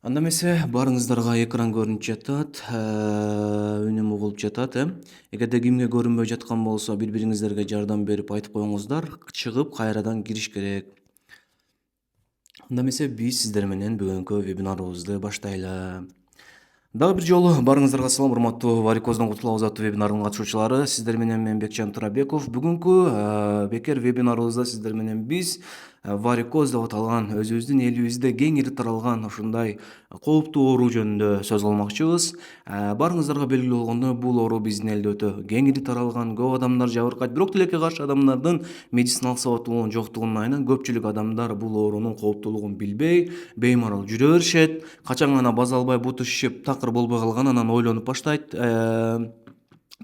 Анда эмесе барыңыздарга экран көрүнүп жатат, үнүм угулуп жатат, Эгерде кимге көрүнбөй жаткан болсо, бири-бириңиздерге жардам берип айтып коюңуздар, чыгып кайрадан кириш керек. Анда эмесе биз сиздер менен бүгүнкү вебинарыбызды баштайлы. Дагы бир жолу барыңыздарга салам, урматтуу варикоздон кутулабыз аттуу вебинардын катышуучулары. Сиздер менен мен Бекжан Турабеков. Бүгүнкү бекер вебинарыбызда сиздер менен биз варикоз деп аталган өзүбүздүн элибизде кеңири таралган ушундай кооптуу оору жөнүндө сөз кылмакчыбыз. Барыңыздарга белгилүү болгондой, бул оору биздин элде өтө кеңири таралган, көп адамдар жабыркайт. Бирок тилекке каршы адамдардын медициналык сабаттуулугунун жоктугунун айынан көпчүлүк адамдар бул оорунун кооптуулугун билбей, беймарал жүрө беришет. Качан гана база албай буту шишип такыр болбой калган, анан ойлонуп баштайт.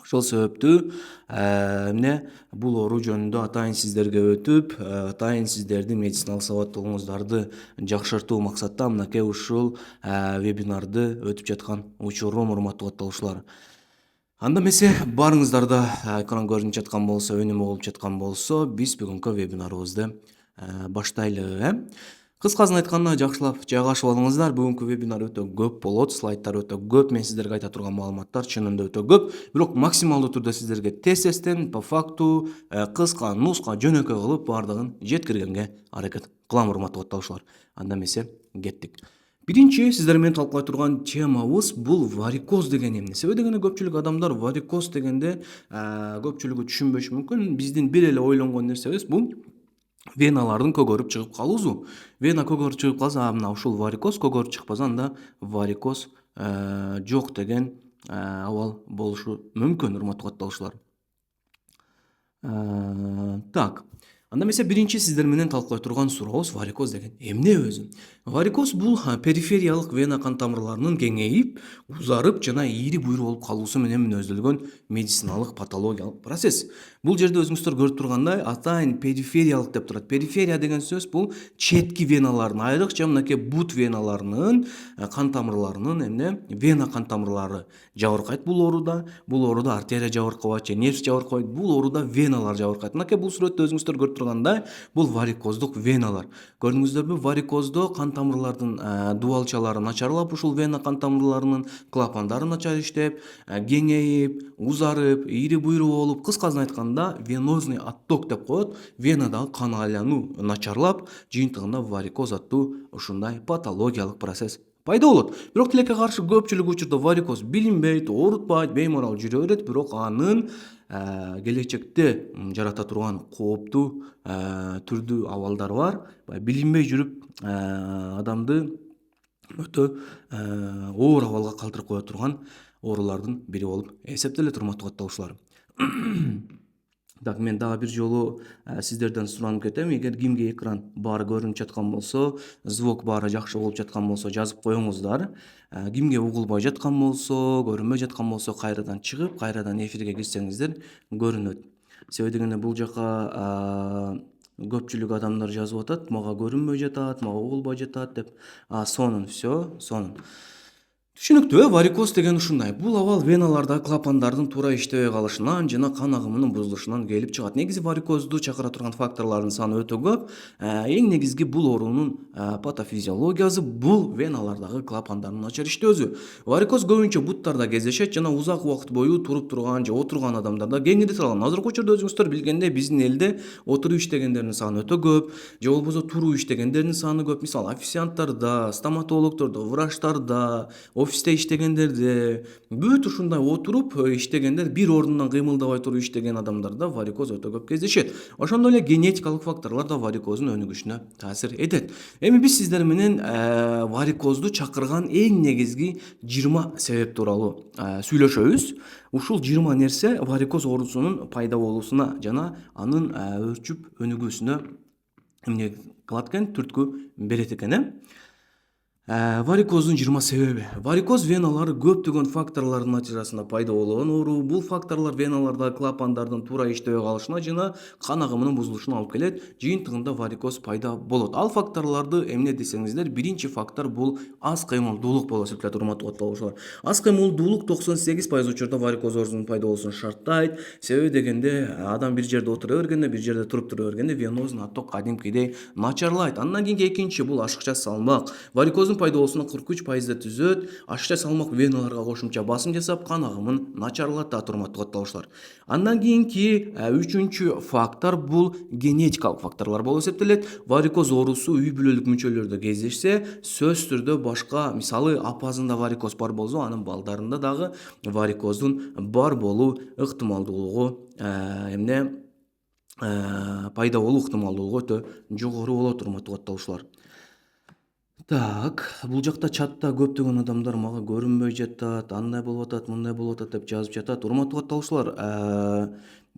Ошол себептүү эмне бул оору жөнүндө атайын сиздерге өтүп, атайын сиздердин медициналык сабаттуулугуңуздарды жакшыртуу максатта мынакей ушул вебинарды өтүп жаткан учурум, урматтуу катталуучулар. Анда эмесе барыңыздарда экран көрүнүп жаткан болсо, үнүм угулуп жаткан болсо, биз бүгүнкү вебинарыбызды баштайлы. Кыскасын айтканда жакшылап жайгашып алыңыздар. Бүгүнкү вебинар өтө көп болот, слайддар өтө көп, мен сиздерге айта турган маалыматтар чынында өтө көп. Бирок максималдуу түрдө сиздерге тез-тезден, по факту, кыска, нуска, жөнөкөй кылып баардыгын жеткиргенге аракет кылам, урматтуу катталуучулар. Анда эмесе кеттик. Биринчи сиздер менен талкуулай турган темабыз бул варикоз деген эмне? Себеби дегенде көпчүлүк адамдар варикоз дегенде көпчүлүгү түшүнбөшү мүмкүн. Биздин бир эле ойлонгон нерсебиз бул веналардын көгөрүп чыгып калуусу. Вена көгөрүп чыгып калса, мына ушул варикоз, көгөрүп чыкпаса анда варикоз жок деген абал болушу мүмкүн, урматтуу катталуучулар. Так. Анда эмесе биринчи сиздер менен талкуулай турган сурообуз варикоз деген эмне өзү? Варикоз бул перифериялык вена кан тамырларынын кеңейип, узарып жана ийри буйру болуп калуусу менен мүнөздөлгөн медициналык патологиялык процесс. Бул жерде өзүңүздөр көрүп тургандай, атайын перифериялык деп турат. Периферия деген сөз бул четки веналардын, айрыкча мынакей бут веналарынын кан тамырларынын вена кан тамырлары жабыркайт бул ооруда. Бул ооруда артерия жабыркабайт же нерв жабыркабайт. Бул ооруда веналар жабыркайт. Мынакей бул сүрөттө өзүңүздөр көрүп тургандай, бул варикоздук веналар. Көрдүңүздөрбү? Варикоздо кан тамырлардын дубалчалары начарлап, ушул вена кан тамырларынын клапандары начар иштеп, кеңейип, узарып, ийри буйру болуп, кыскасын айтканда венозный отток деп коет. Венадагы кан айлануу начарлап, жыйынтыгында варикоз аттуу ушундай патологиялык процесс пайда болот. Бирок тилекке каршы көпчүлүк учурда варикоз билинбейт, оорутпайт, беймарал жүрө берет, бирок анын келечекте жарата турган кооптуу түрдүү абалдары бар. Билинбей жүрүп адамды өтө оор абалга калтырып кое турган оорулардын бири болуп эсептелет, урматтуу катталуучулар. Так, мен дагы бир жолу сиздерден суранып кетем. Эгер кимге экран баары көрүнүп жаткан болсо, звук баары жакшы болуп жаткан болсо, жазып коюңуздар. Кимге угулбай жаткан болсо, көрүнбөй жаткан болсо, кайрадан чыгып, кайрадан эфирге кирсеңиздер көрүнөт. Себеби дегенде бул жака көпчүлүк адамдар жазып атат, мага көрүнбөй жатат, мага угулбай жатат деп. Сонун, сонун. Түшүнүктүү, варикоз деген ушундай. Бул абал веналардагы клапандардын туура иштебей калышынан жана кан агымынын бузулушунан келип чыгат. Негизи варикозду чакыра турган факторлордун саны өтө көп. Эң негизги бул оорунун патофизиологиясы бул веналардагы клапандардын начар иштөөсү. Варикоз көбүнчө буттарда кездешет жана узак убакыт бою туруп турган же отурган адамдарда кеңири таралган. Азыркы учурда өзүңүздөр билгендей, биздин элде отуруп иштегендердин саны өтө көп, же болбосо туруп иштегендердин саны көп. Мисалы, официанттарда, стоматологдордо, врачтарда, офисте иштегендерде, бүт ушундай отуруп иштегендер, бир ордунан кыймылдабай туруп иштеген адамдарда варикоз өтө көп кездешет. Ошондой эле генетикалык факторлор да варикоздун өнүгүшүнө таасир этет. Эми биз сиздер менен варикозду чакырган эң негизги 20 себеп тууралуу сүйлөшөбүз. Ушул 20 нерсе варикоз оорусунун пайда болуусуна жана анын өрчүп өнүгүүсүнө эмне кылат экен, түрткү берет экен. Варикоздун 20 себеби. Варикоз веналары көптөгөн факторлордун натыйжасында пайда болгон оору. Бул факторлор веналардагы клапандардын туура иштебей калышына жана кан агымынын бузулушуна алып келет. Жыйынтыгында варикоз пайда болот. Ал факторлорду эмне десеңиздер, биринчи фактор бул аз кыймылдуулук болуп эсептелет, урматтуу катталуучулар. Аз кыймылдуулук 98% учурда варикоз оорусунун пайда болуусун шарттайт. Себеби дегенде адам бир жерде отура бергенде, бир жерде туруп тура бергенде венозный отток кадимкидей начарлайт. Андан кийинки экинчи бул ашыкча салмак. Варикоздун варикоздун пайда болуусуна 43% түзөт. Ашча салмак веналарга кошумча басым жасап, кан агымын начарлатат, урматтуу катталуучулар. Андан кийинки үчүнчү фактор бул генетикалык факторлор болуп эсептелет. Варикоз оорусу үй бүлөлүк мүчөлөрдө кездешсе, сөзсүз түрдө башка, мисалы апасында варикоз бар болсо, анын балдарында дагы варикоздун бар болуу ыктымалдуулугу пайда болуу ыктымалдуулугу өтө жогору болот, урматтуу катталуучулар. Так, бул жакта чатта көптөгөн адамдар мага көрүнбөй жатат, андай болуп атат, мындай болуп атат деп жазып жатат. Урматтуу катталуучулар,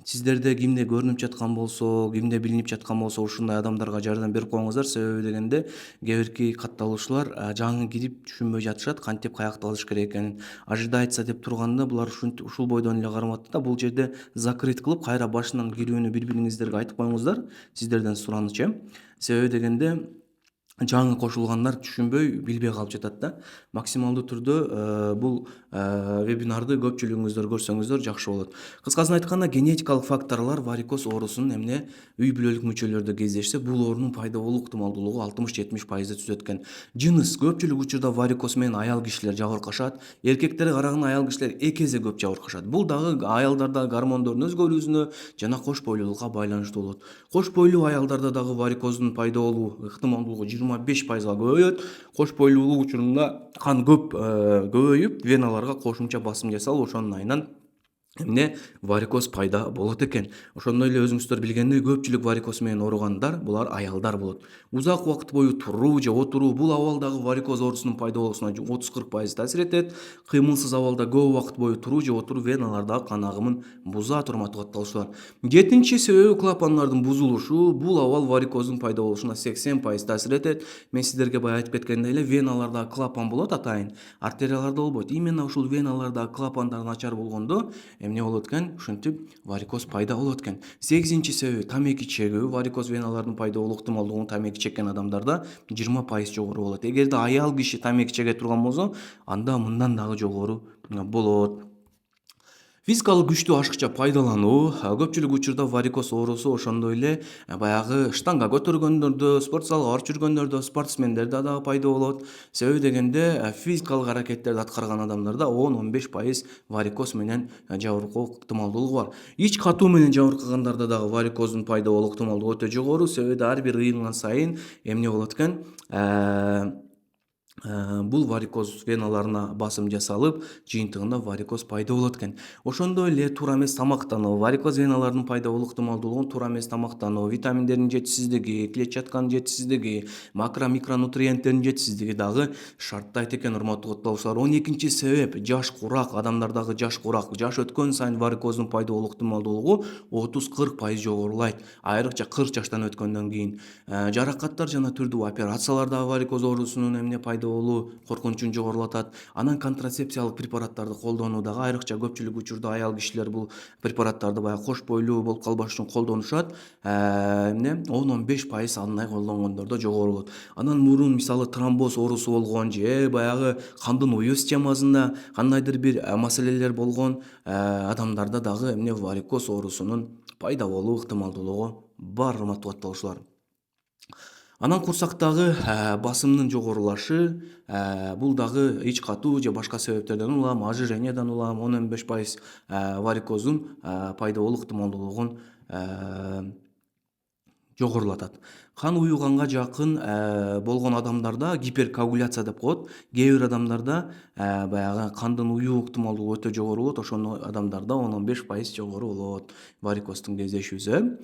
сиздерде кимде көрүнүп жаткан болсо, кимде билинип жаткан болсо, ушундай адамдарга жардам берип коюңуздар. Себеби дегенде кээ бирки катталуучулар жаңы кирип түшүнбөй жатышат, кантип каякта кылыш керек экенин. Ожидается деп турганда булар ушул бойдон эле кармапты да, бул жерде закрыт кылып, кайра башынан кирүүнү бири-бириңиздерге айтып коюңуздар. Сиздерден сураныч. Себеби дегенде жаңы кошулгандар түшүнбөй, билбей калып жатат да. Максималдуу түрдө бул вебинарды көпчүлүгүңүздөр көрсөңүздөр жакшы болот. Кыскасын айтканда, генетикалык факторлор варикоз оорусунун үй бүлөлүк мүчөлөрдө кездешсе, бул оорунун пайда болуу ыктымалдуулугу 60-70% түзөт экен. Жыныс көпчүлүк учурда варикоз менен аял кишилер жабыркашат. Эркектерге караганда аял кишилер 2 эсе көп жабыркашат. Бул дагы аялдарда гормондордун өзгөрүүсүнө жана кош бойлуулукка байланыштуу болот. Кош бойлуу аялдарда дагы варикоздун пайда болуу ыктымалдуулугу 25%га көбөйөт. Кош бойлуулук учурунда кан көбөйүп, веналарга кошумча басым жасалып, ошонун айынан варикоз пайда болот экен. Ошондой эле өзүңүздөр билгендей, көпчүлүк варикоз менен ооругандар булар аялдар болот. Узак убакыт бою туруу же отуруу бул абалдагы варикоз оорусунун пайда болуусуна 30-40% таасир этет. Кыймылсыз абалда көп убакыт бою туруу же отуруу веналардагы кан агымын бузат, урматтуу катталуучулар. 7-чи себеби клапандардын бузулушу. Бул абал варикоздун пайда болушуна 80% таасир этет. Мен сиздерге бая айтып кеткендей эле, веналардагы клапан болот атайын, артерияларда болбойт. Именно ушул веналардагы клапандар начар болгондо эмне болот экен? Ушинтип варикоз пайда болот экен. 8-чи себеби тамеки чегүү. Варикоз веналардын пайда болуу ыктымалдуулугу тамеки чеккен адамдарда 20% жогору болот. Эгерде аял киши тамеки чеге турган болсо, анда мындан дагы жогору болот. Физикалык күчтү ашыкча пайдалануу. Көпчүлүк учурда варикоз оорусу ошондой эле баягы штанга көтөргөндөрдө, спорт залга барып жүргөндөрдө, спортсмендерде дагы пайда болот. Себеби дегенде физикалык аракеттерди аткарган адамдарда 10-15% варикоз менен жабыркоо ыктымалдуулугу бар. Ич катуу менен жабыркагандарда дагы варикоздун пайда болуу ыктымалдуулугу өтө жогору. Себеби ар бир ыйылган сайын эмне болот экен? Бул варикоз веналарына басым жасалып, жыйынтыгында варикоз пайда болот экен. Ошондой эле туура эмес тамактануу. Варикоз веналардын пайда болуу ыктымалдуулугун туура эмес тамактануу, витаминдердин жетишсиздиги, клетчатканын жетишсиздиги, макро-микронутриенттердин жетишсиздиги дагы шарттайт экен, урматтуу катталуучулар. 12-чи себеп жаш курак. Адамдардагы жаш курак. Жаш өткөн сайын варикоздун пайда болуу ыктымалдуулугу 30-40% жогорулайт. Айрыкча 40 жаштан өткөндөн кийин. Жаракаттар жана түрдүү операциялар дагы варикоз оорусунун пайда болуу коркунучун жогорулатат. Анан контрацепциялык препараттарды колдонуу дагы айрыкча көпчүлүк учурда аял кишилер бул препараттарды баягы кош бойлуу болуп калбаш үчүн колдонушат. 10-15% андай колдонгондордо жогору болот. Анан мурун мисалы тромбоз оорусу болгон же баягы кандын уюу системасында кандайдыр бир маселелер болгон адамдарда дагы варикоз оорусунун пайда болуу ыктымалдуулугу бар, урматтуу катталуучулар. Анан курсактагы басымдын жогорулашы, бул дагы ич катуу же башка себептерден улам, ожирениядан улам 10-15% варикоздун пайда болуу ыктымалдуулугун жогорулатат. Кан уюганга жакын болгон адамдарда гиперкоагуляция деп коет. Кээ бир адамдарда баягы кандын уюу ыктымалдуулугу өтө жогору болот. Ошондой адамдарда 10-15% жогору болот варикоздун кездешүүсү.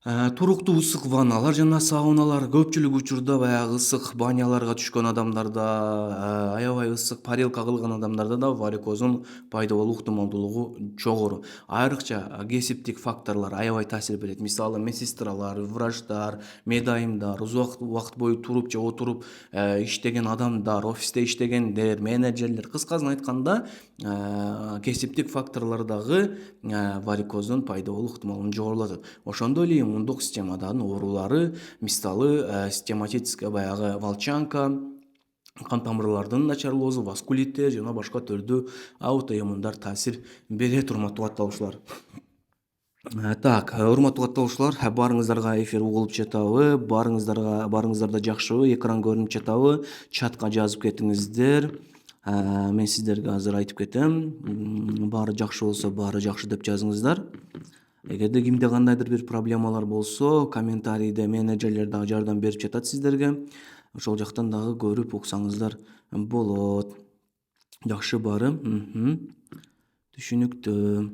Туруктуу ысык ванналар жана сауналар. Көпчүлүк учурда баягы ысык баняларга түшкөн адамдарда, аябай ысык парилка кылган адамдарда да варикоздун пайда болуу ыктымалдуулугу жогору. Айрыкча кесиптик факторлор аябай таасир берет. Мисалы медсестралар, врачтар, медайымдар, узак убакыт бою туруп же отуруп иштеген адамдар, офисте иштегендер, менеджерлер. Кыскасын айтканда, кесиптик факторлор дагы варикоздун пайда болуу ыктымалдуулугун жогорулатат. Ошондой эле иммундук системадагы оорулары, мисалы стоматическая баягы волчанка, кан тамырлардын начарлоосу, васкулиттер жана башка түрдүү аутоиммундар таасир берет, урматтуу катталуучулар. Так, урматтуу катталуучулар, баарыңыздарга эфир угулуп жатабы? Баарыңыздарда жакшыбы? Экран көрүнүп жатабы? Чатка жазып кетиңиздер. Мен сиздерге азыр айтып кетем. Баары жакшы болсо, баары жакшы деп жазыңыздар. Эгерде кимде кандайдыр бир проблемалар болсо, комментарийде менеджерлер дагы жардам берип жатат сиздерге. Ошол жактан дагы көрүп уксаңыздар болот. Жакшы баары. Түшүнүктүү.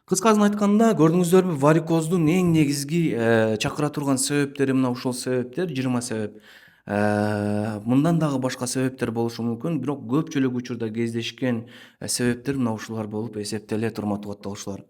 Кыскасын айтканда, көрдүңүздөрбү, варикоздун эң негизги чакыра турган себептери мына ушул себептер, 20 себеп. Мындан дагы башка себептер болушу мүмкүн, бирок көпчүлүк учурда кездешкен себептер мына ушулар болуп эсептелет, урматтуу катталуучулар.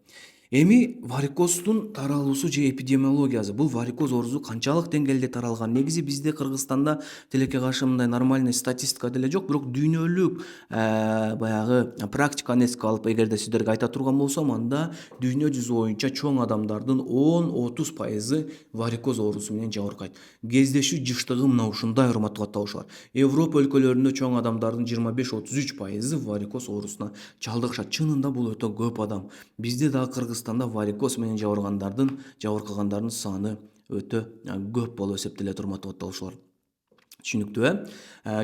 Эми варикоздун таралуусу же эпидемиологиясы, бул варикоз оорусу канчалык деңгээлде таралган? Негизи бизде Кыргызстанда тилекке каршы мындай нормальный статистика деле жок, бирок дүйнөлүк баягы практиканы эске алып, эгерде сиздерге айта турган болсом, анда дүйнө жүзү боюнча чоң адамдардын 10-30% варикоз оорусу менен жабыркайт. Кездешүү жыштыгы мына ушундай, урматтуу катталуучулар. Европа өлкөлөрүндө чоң адамдардын 25-33% варикоз оорусуна чалдыгышат. Чынында бул өтө көп адам. Бизде дагы Кыргызстанда варикоз менен жабыркагандардын саны өтө көп болуп эсептелет, урматтуу катталуучулар. Түшүнүктүү,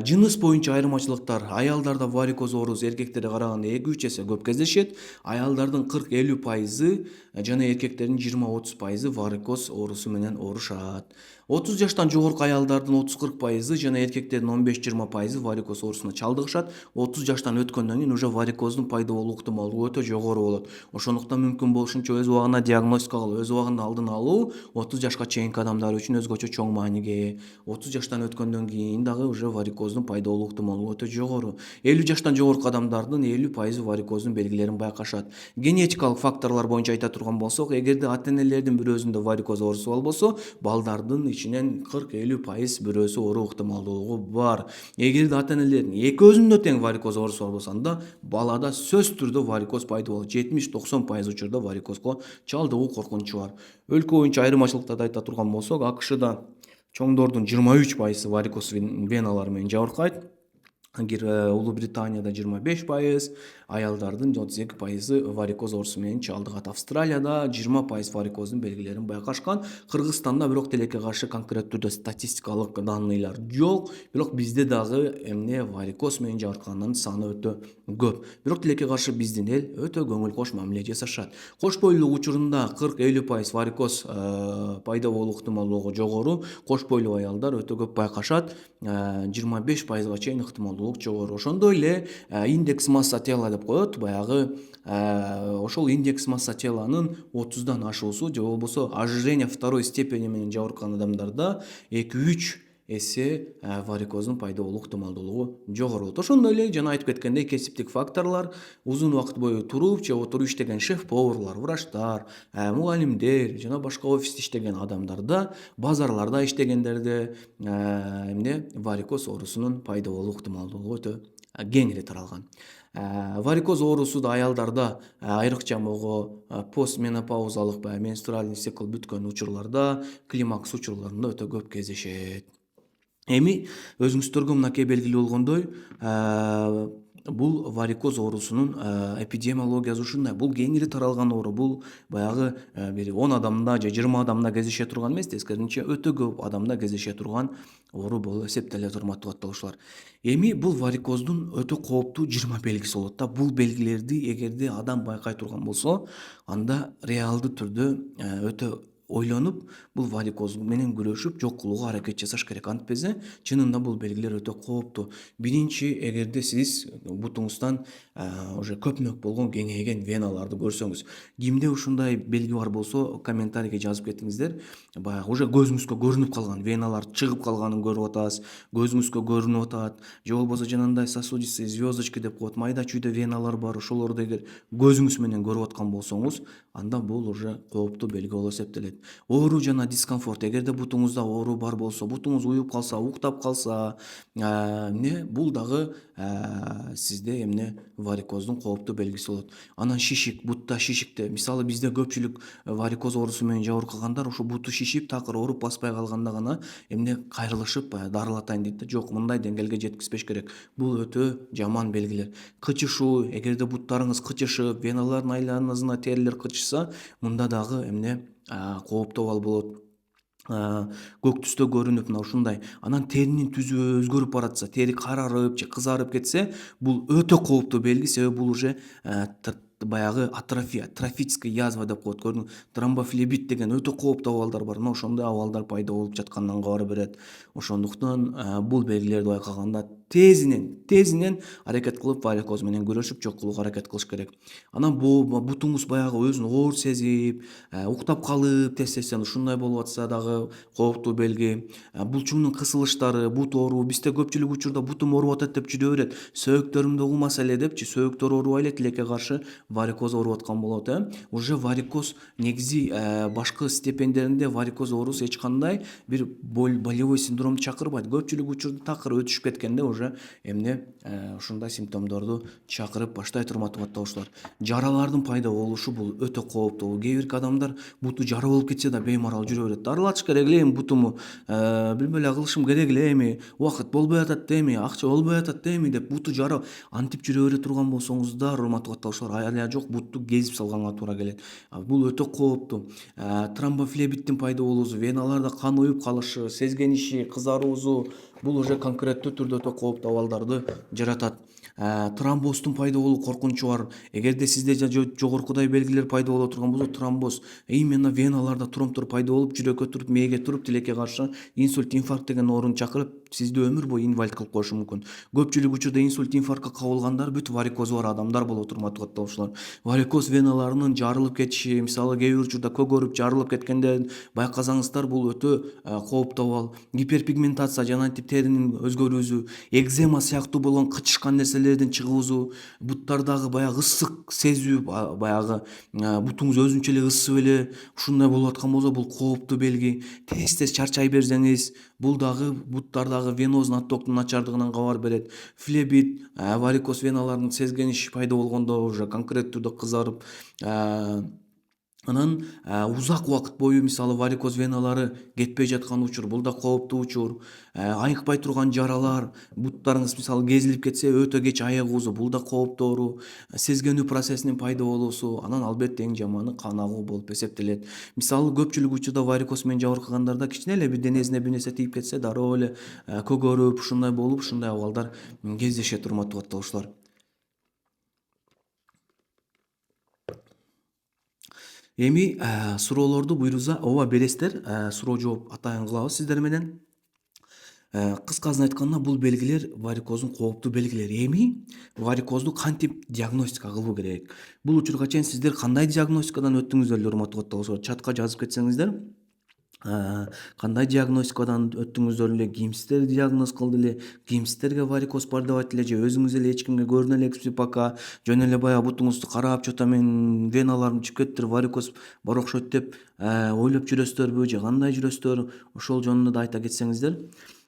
жыныс боюнча айырмачылыктар. Аялдарда варикоз оорусу эркектерге караганда 2-3 эсе көп кездешет. Аялдардын 40-50% жана эркектердин 20-30% варикоз оорусу менен оорушат. 30 жаштан жогорку аялдардын 30-40% жана эркектердин 15-20% варикоз оорусуна чалдыгышат. 30 жаштан өткөндөн кийин уже варикоздун пайда болуу ыктымалдыгы өтө жогору болот. Ошондуктан мүмкүн болушунча өз убагында диагностика кылып, өз убагында алдын алуу 30 жашка чейинки адамдар үчүн өзгөчө чоң мааниге. 30 жаштан өткөндөн кийин дагы уже варикоздун пайда болуу ыктымалдыгы өтө жогору. 50 жаштан жогорку адамдардын 50% варикоздун белгилерин байкашат. Генетикалык факторлор боюнча айта турган болсок, эгерде ата-энелердин бирөөсүндө варикоз оорусу болбосо, балдардын ичинен 40-50% бирөөсү ооруу ыктымалдуулугу бар. Эгерде ата-энелердин экөөсүндө тең варикоз оорусу болбосо, анда балада сөзсүз түрдө варикоз пайда болот. 70-90% учурда варикозго чалдыгуу коркунучу бар. Өлкө боюнча айырмачылыктарды айта турган болсок, АКШда чоңдордун 23% варикоз веналары менен жабыркайт. Улуу Британияда 25%, аялдардын 32% варикоз оорусу менен чалдыгат. Австралияда 20% варикоздун белгилерин байкашкан. Кыргызстанда бирок тилекке каршы конкреттүү түрдө статистикалык данныйлар жок, бирок бизде дагы эмне варикоз менен жабыркагандардын саны өтө көп. Бирок тилекке каршы биздин эл өтө көңүл кош мамиле жасашат. Кош бойлуулук учурунда 40-50% варикоз пайда болуу ыктымалдуулугу жогору. Кош бойлуу аялдар өтө көп байкашат. 25%га чейин ыктымалдуулук жогору. Ошондой эле индекс масса тела деп коет, баягы ошол индекс масса теланын 30-дан ашуусу же болбосо ожирение второй степени менен жабыркаган адамдарда 2-3 эсе варикоздун пайда болуу ыктымалдуулугу жогору болот. Ошондой эле жана айтып кеткендей, кесиптик факторлор, узун убакыт бою туруп же отуруп иштеген шеф-поварлар, врачтар, мугалимдер жана башка офисте иштеген адамдарда, базарларда иштегендерде варикоз оорусунун пайда болуу ыктымалдуулугу өтө кеңири таралган. Варикоз оорусу да аялдарда айрыкча могу постменопаузалык менструальный цикл бүткөн учурларда, климакс учурларында өтө көп кездешет. Эми өзүңүздөргө мынакей белгилүү болгондой, бул варикоз оорусунун эпидемиологиясы ушундай. Бул кеңири таралган оору. Бул баягы бир 10 адамда же 20 адамда кездеше турган эмес, тескерисинче өтө көп адамда кездеше турган оору болуп эсептелет, урматтуу катталуучулар. Эми бул варикоздун өтө кооптуу 20 белгиси болот да. Бул белгилерди эгерде адам байкай турган болсо, анда реалдуу түрдө өтө ойлонуп, бул варикоз менен күрөшүп, жок кылууга аракет жасаш керек. Антпесе, чынында бул белгилер өтө кооптуу. Биринчи, эгерде сиз бутуңуздан уже көпмөк болгон кеңейген веналарды көрсөңүз, кимде ушундай белги бар болсо, комментарийге жазып кетиңиздер. Баягы уже көзүңүзгө көрүнүп калган веналар чыгып калганын көрүп атасыз, көзүңүзгө көрүнүп атат, же болбосо жанагындай сосудистые звездочки деп коет, майда чүйдө веналар бар, ошолорду эгер көзүңүз менен көрүп аткан болсоңуз, анда бул уже кооптуу белги болуп эсептелет. Оору жана дискомфорт. Эгерде бутуңузда оору бар болсо, бутуңуз уюп калса, уктап калса, эмне бул дагы сизде эмне варикоздун кооптуу белгиси болот. Анан шишик, бутта шишикте. Мисалы бизде көпчүлүк варикоз оорусу менен жабыркагандар ошо буту шишип, такыр ооруп баспай калганда гана эмне кайрылышып дарылатайын дейт да. Жок, мындай деңгээлге жеткизбеш керек. Бул өтө жаман белгилер. Кычышуу, эгерде буттарыңыз кычышып, веналардын айланасына терилер кычышса, мында дагы эмне кооптуу абал болот. Көк түстө көрүнүп мына ушундай. Анан теринин түзүлүшү өзгөрүп баратса, тери карарып же кызарып кетсе, бул өтө кооптуу белги, себеби бул уже баягы атрофия, трофическая язва деп коет. Көрдүңүз, тромбофлебит деген өтө кооптуу абалдар бар. Мына ошондой абалдар пайда болуп жатканынан кабар берет. Ошондуктан бул белгилерди байкаганда тезинен аракет кылып варикоз менен күрөшүп жок кылууга аракет кылыш керек. Анан бутуңуз баягы өзүн оор сезип, уктап калып тез-тезден ушундай болуп атса дагы кооптуу белги. Булчуңдун кысылыштары, бут ооруу, бизде көпчүлүк учурда бутум ооруп атат деп жүрө берет. Сөөктөрүмдү угмаса эле депчи, сөөктөр оорубай эле тилекке каршы варикоз ооруп аткан болот. Уже варикоз негизи башкы степендеринде варикоз оорусу эч кандай бир болевой синдромду чакырбайт. Көпчүлүк учурда такыр өтүшүп кеткенде уже эмне ушундай симптомдорду чакырып баштай турматып атабыздар. Жаралардын пайда болушу бул өтө кооптуу. Кээ бир адамдар буту жара болуп кетсе да беймарал жүрө берет. Дарылатыш керек эле эми бутуму, билбей эле кылышым керек эле эми, убакыт болбой атат эми, акча болбой атат эми деп буту жара антип жүрө бере турган болсоңуздар, урматтуу каттаушылар, ая жок бутту кезип салганга туура келет. Бул өтө кооптуу. Тромбофлебиттин пайда болуусу, веналарда кан уюп калышы, сезгениши, кызаруусу, бул уже конкреттүү түрдө өтө кооптуу абалдарды жаратат. Тромбоздун пайда болуу коркунучу бар. Эгерде сизде жогоркудай белгилер пайда боло турган болсо, тромбоз именно веналарда тромбтор пайда болуп, жүрөккө туруп, мээге туруп, тилекке каршы инсульт, инфаркт деген ооруну чакырып, сизди өмүр бою инвалид кылып коюшу мүмкүн. Көпчүлүк учурда инсульт, инфарктка кабылгандар бүт варикозу бар адамдар болот, урматтуу каттаушылар. Варикоз веналарынын жарылып кетиши, мисалы кээ бир учурда көгөрүп, жарылып кеткенде байкасаңыздар, бул өтө кооптуу абал. Гиперпигментация жана теринин өзгөрүүсү, экзема сыяктуу болгон кычышкан нерселердин чыгуусу, буттардагы баягы ысык сезүү, баягы бутуңуз өзүнчө эле ысып эле ушундай болуп аткан болсо, бул кооптуу белги. Тез чарчай берсеңиз, бул дагы буттардагы венозный оттоктун начардыгынан кабар берет. Флебит, варикоз веналарынын сезгениши пайда болгондо уже конкреттүү түрдө кызарып, анан узак убакыт бою мисалы варикоз веналары кетпей жаткан учур, бул да кооптуу учур. Айыкпай турган жаралар, буттарыңыз мисалы кезилип кетсе, өтө кеч айыгуусу, бул да кооптуу оору. Сезгенүү процессинин пайда болуусу, анан албетте эң жаманы кан агуу болуп эсептелет. Мисалы көпчүлүк учурда варикоз менен жабыркагандарда кичине эле бир денесине бир нерсе тийип кетсе, дароо эле көгөрүп, ушундай болуп, ушундай абалдар кездешет, урматтуу каттаушылар. Эми суроолорду буйруза ооба бересиздер, суроо жооп атайын кылабыз сиздер менен. Кыскасын айтканда, бул белгилер варикоздун кооптуу белгилери. Эми варикозду кантип диагностика кылуу керек? Бул учурга чейин сиздер кандай диагностикадан өттүңүздөр эле, урматтуу каттаушылар? Чатка жазып кетсеңиздер, кандай диагностикадан өттүңүздөр эле, кимсиздер диагноз кылды эле, кимсиздерге варикоз бар деп айтты эле, же өзүңүз эле эч кимге көрүнө элексизби пока, жөн эле баягы бутуңузду карап, чото мен веналарым чыгып кетиптир, варикоз бар окшойт деп ойлоп жүрөсүздөрбү, же кандай жүрөсүздөр? Ошол жөнүндө да айта кетсеңиздер.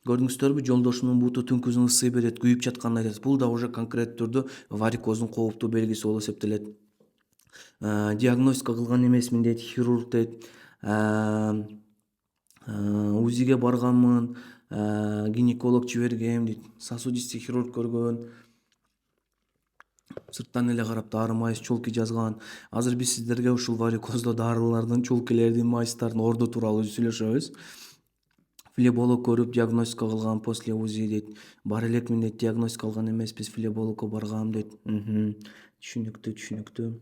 Көрдүңүздөрбү, жолдошумдун буту түнкүсүн ысый берет, күйүп жатканын айтат. Бул да уже конкреттүү түрдө варикоздун кооптуу белгиси болуп эсептелет. Диагностика кылган эмесмин дейт хирург дейт. УЗИге барганмын, гинеколог жиберген дейт, сосудистый хирург көргөн, сырттан эле карап дары майыз чулки жазган. Азыр биз сиздерге ушул варикоздо дарылардын, чулкилердин, майыстардын орду тууралуу сүйлөшөбүз. Флеболог көрүп диагностика кылган после УЗИ дейт. Бар элекмин дейт, диагностика кылган эмеспиз, флебологко баргам дейт. Түшүнүктүү.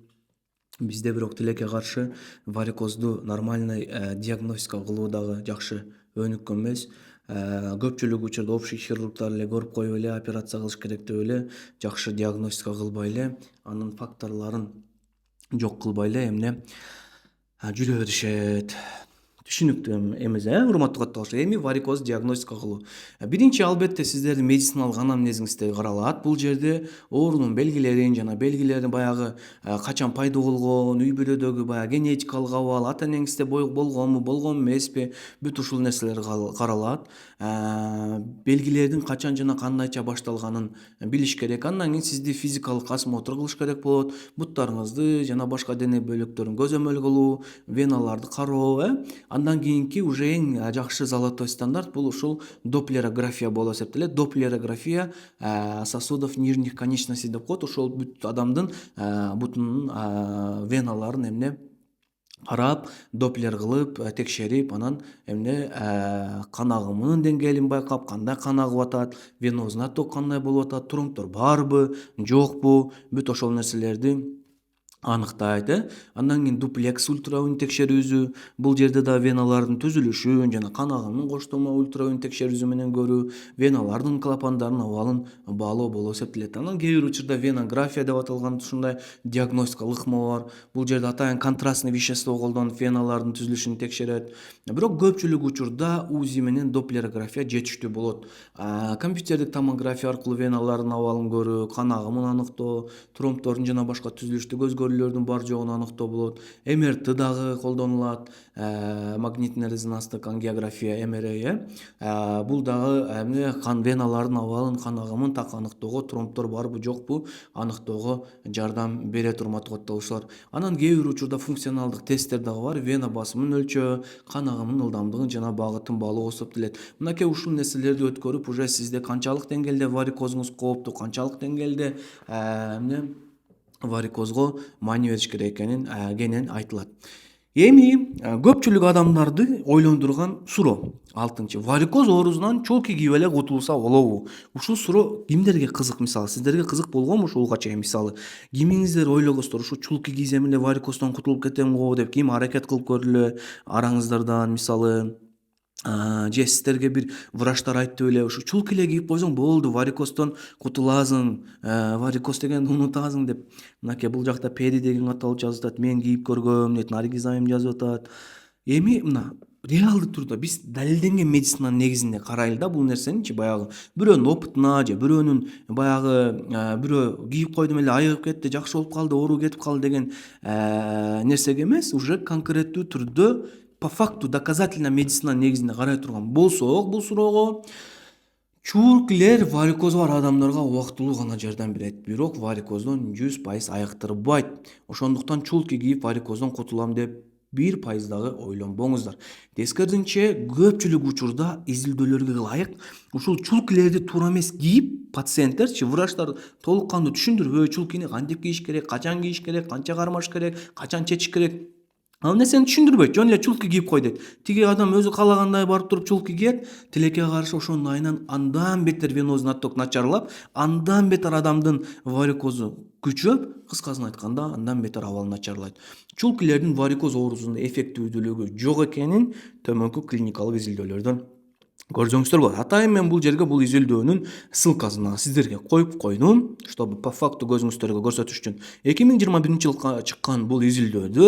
Бизде бирок тилекке каршы варикозду нормальный диагностика кылуу дагы жакшы өнүккөн эмес. Көпчүлүк учурда общий хирургтар эле көрүп коюп эле операция кылыш керек деп эле жакшы диагностика кылбай эле, анын факторлорун жок кылбай эле эмне жүрө беришет. Түшүнүктүү эмес, урматтуу каттыгуучулар. Эми варикоз диагностика кылуу. Биринчи албетте сиздердин медициналык анамнезиңизде каралат. Бул жерде оорунун белгилерин жана белгилерин баягы качан пайда болгон, үй бүлөдөгү баягы генетикалык абал, ата энеңизде болгонбу, болгон эмеспи, бүт ушул нерселер каралат. Белгилердин качан жана кандайча башталганын билиш керек. Андан кийин сизди физикалык осмотр кылыш керек болот. Буттарыңызды жана башка дене бөлүктөрүн көзөмөл кылуу, веналарды кароо. Андан кийинки уже эң жакшы золотой стандарт бул ушул доплерография болуп эсептелет. Доплерография сосудов нижних конечностей деп коет. Ошол бүт адамдын бутунун веналарын эмне карап, доплер кылып, текшерип, анан эмне кан агымынын деңгээлин байкап, кандай кан агып атат, венозный отток кандай болуп атат, тромбдор барбы, жокпу, бүт ошол нерселерди аныктайт. Андан кийин дуплекс ультраунит текшерүүсү, бул жерде да веналардын түзүлүшүн жана кан агымын коштолмо ультраунит текшерүүсү менен көрүү, веналардын клапандардын абалын баалоо болуп эсептелет. Анан кээ бир учурда венография деп аталган ушундай диагностика ыкма бар. Бул жерде атайын контрастный вещество колдонуп веналардын түзүлүшүн текшерет. Бирок көпчүлүк учурда УЗИ менен доплерография жетиштүү болот. Компьютердик томография аркылуу веналардын абалын көрүү, кан агымын аныктоо, тромбдордун жана башка түзүлүштүү көзгөрүүлөрдүн бар жогун аныктоо болот. МРТ дагы колдонулат, магнитный резонанстык ангиография, МРА. Бул дагы эмне веналардын абалын, кан агымын так аныктоого, тромбдор барбы жокпу аныктоого жардам берет, урматтуу каттыгуучулар. Анан кээ бир учурда функционалдык тесттер дагы бар. Вена басымын өлчөө, кан агымынын ылдамдыгын жана багытын баалоо эсептелет. Мынакей ушул нерселерди өткөрүп, уже сизде канчалык деңгээлде варикозуңуз кооптуу, канчалык деңгээлде варикозго маани бериш керек экенин айтылат. Эми көпчүлүк адамдарды ойлондурган суроо. 6. Варикоз оорусунан чулки кийип эле кутулса болобу? Ушул суроо кимдерге кызык? Мисалы, сиздерге кызык болгонбу ушулга чейин? Мисалы, кимиңиздер ойлогосуздар, ушу чулки кийсем эле варикоздон кутулуп кетем го деп ким аракет кылып көрдүлө араңыздардан? Мисалы, же сиздерге бир врачтар айтты беле, ушу чулки эле кийип койсоң болду, варикоздон кутуласың, варикоз дегенди унутасың деп. Мынакей бул жакта Пери деген катталып жазып атат, мен кийип көргөм дейт, Наргиз айым жазып атат. Эми мына реалдуу турда биз далилденген медицинанын негизинде карайлы да бул нерсеничи, баягы бирөөнүн опытына же бирөөнүн баягы бирөө кийип койдум эле айыгып кетти, жакшы болуп калды, оору кетип калды деген нерсеге эмес, уже конкреттүү түрдө по факту доказательно медицинанын негизинде карай турган болсок, бул суроого чулкилер варикоз бар адамдарга убактылуу гана жардам берет, бирок варикоздон 100% айыктырбайт. Ошондуктан чулки кийип варикоздон кутулам деп 1% дагы ойлонбоңуздар. Тескерисинче, көпчүлүк учурда изилдөөлөргө ылайык ушул чулкилерди туура эмес кийип, пациенттерчи врачтар толук кандуу түшүндүрбөй, чулкини кантип кийиш керек, качан кийиш керек, канча кармаш керек, качан чечиш керек, ал нерсени түшүндүрбөйт. Жөн эле чулки кийип кой дейт. Тиги адам өзү каалагандай барып туруп чулки кийет, тилекке каршы ошонун айынан андан бетер венозный отток начарлап, андан бетер адамдын варикозу күчөп, кыскасын айтканда, андан бетер абалы начарлайт. Чулкилердин варикоз оорусунда эффективдүүлүгү жок экенин төмөнкү клиникалык изилдөөлөрдөн көрсөңүздөр болот. Атайын мен бул жерге бул изилдөөнүн ссылкасын сиздерге коюп койдум, чтобы по факту көзүңүздөргө көрсөтүш үчүн. 2021-жылга чыккан бул изилдөөдө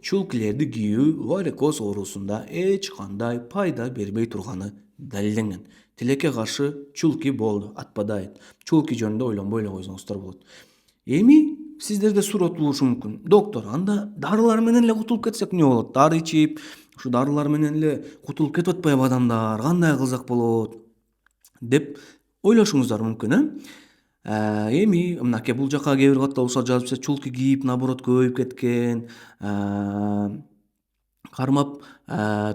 чулкилерди кийүү варикоз оорусунда эч кандай пайда бербей турганы далилденген. Тилекке каршы чулки болду, отпадает. Чулки жөнүндө ойлонбой эле койсоңуздар болот. Эми сиздерде суроо туулушу мүмкүн. Доктор, анда дарылар менен эле кутулуп кетсек эмне болот? Дары ичип, ушу дарылар менен эле кутулуп кетип атпайбы адамдар? Кандай кылсак болот? Деп ойлошуңуздар мүмкүн, Эми мынакей бул жака кээ бир катталуучулар жазып, чулки кийип, наоборот көбөйүп кеткен, кармап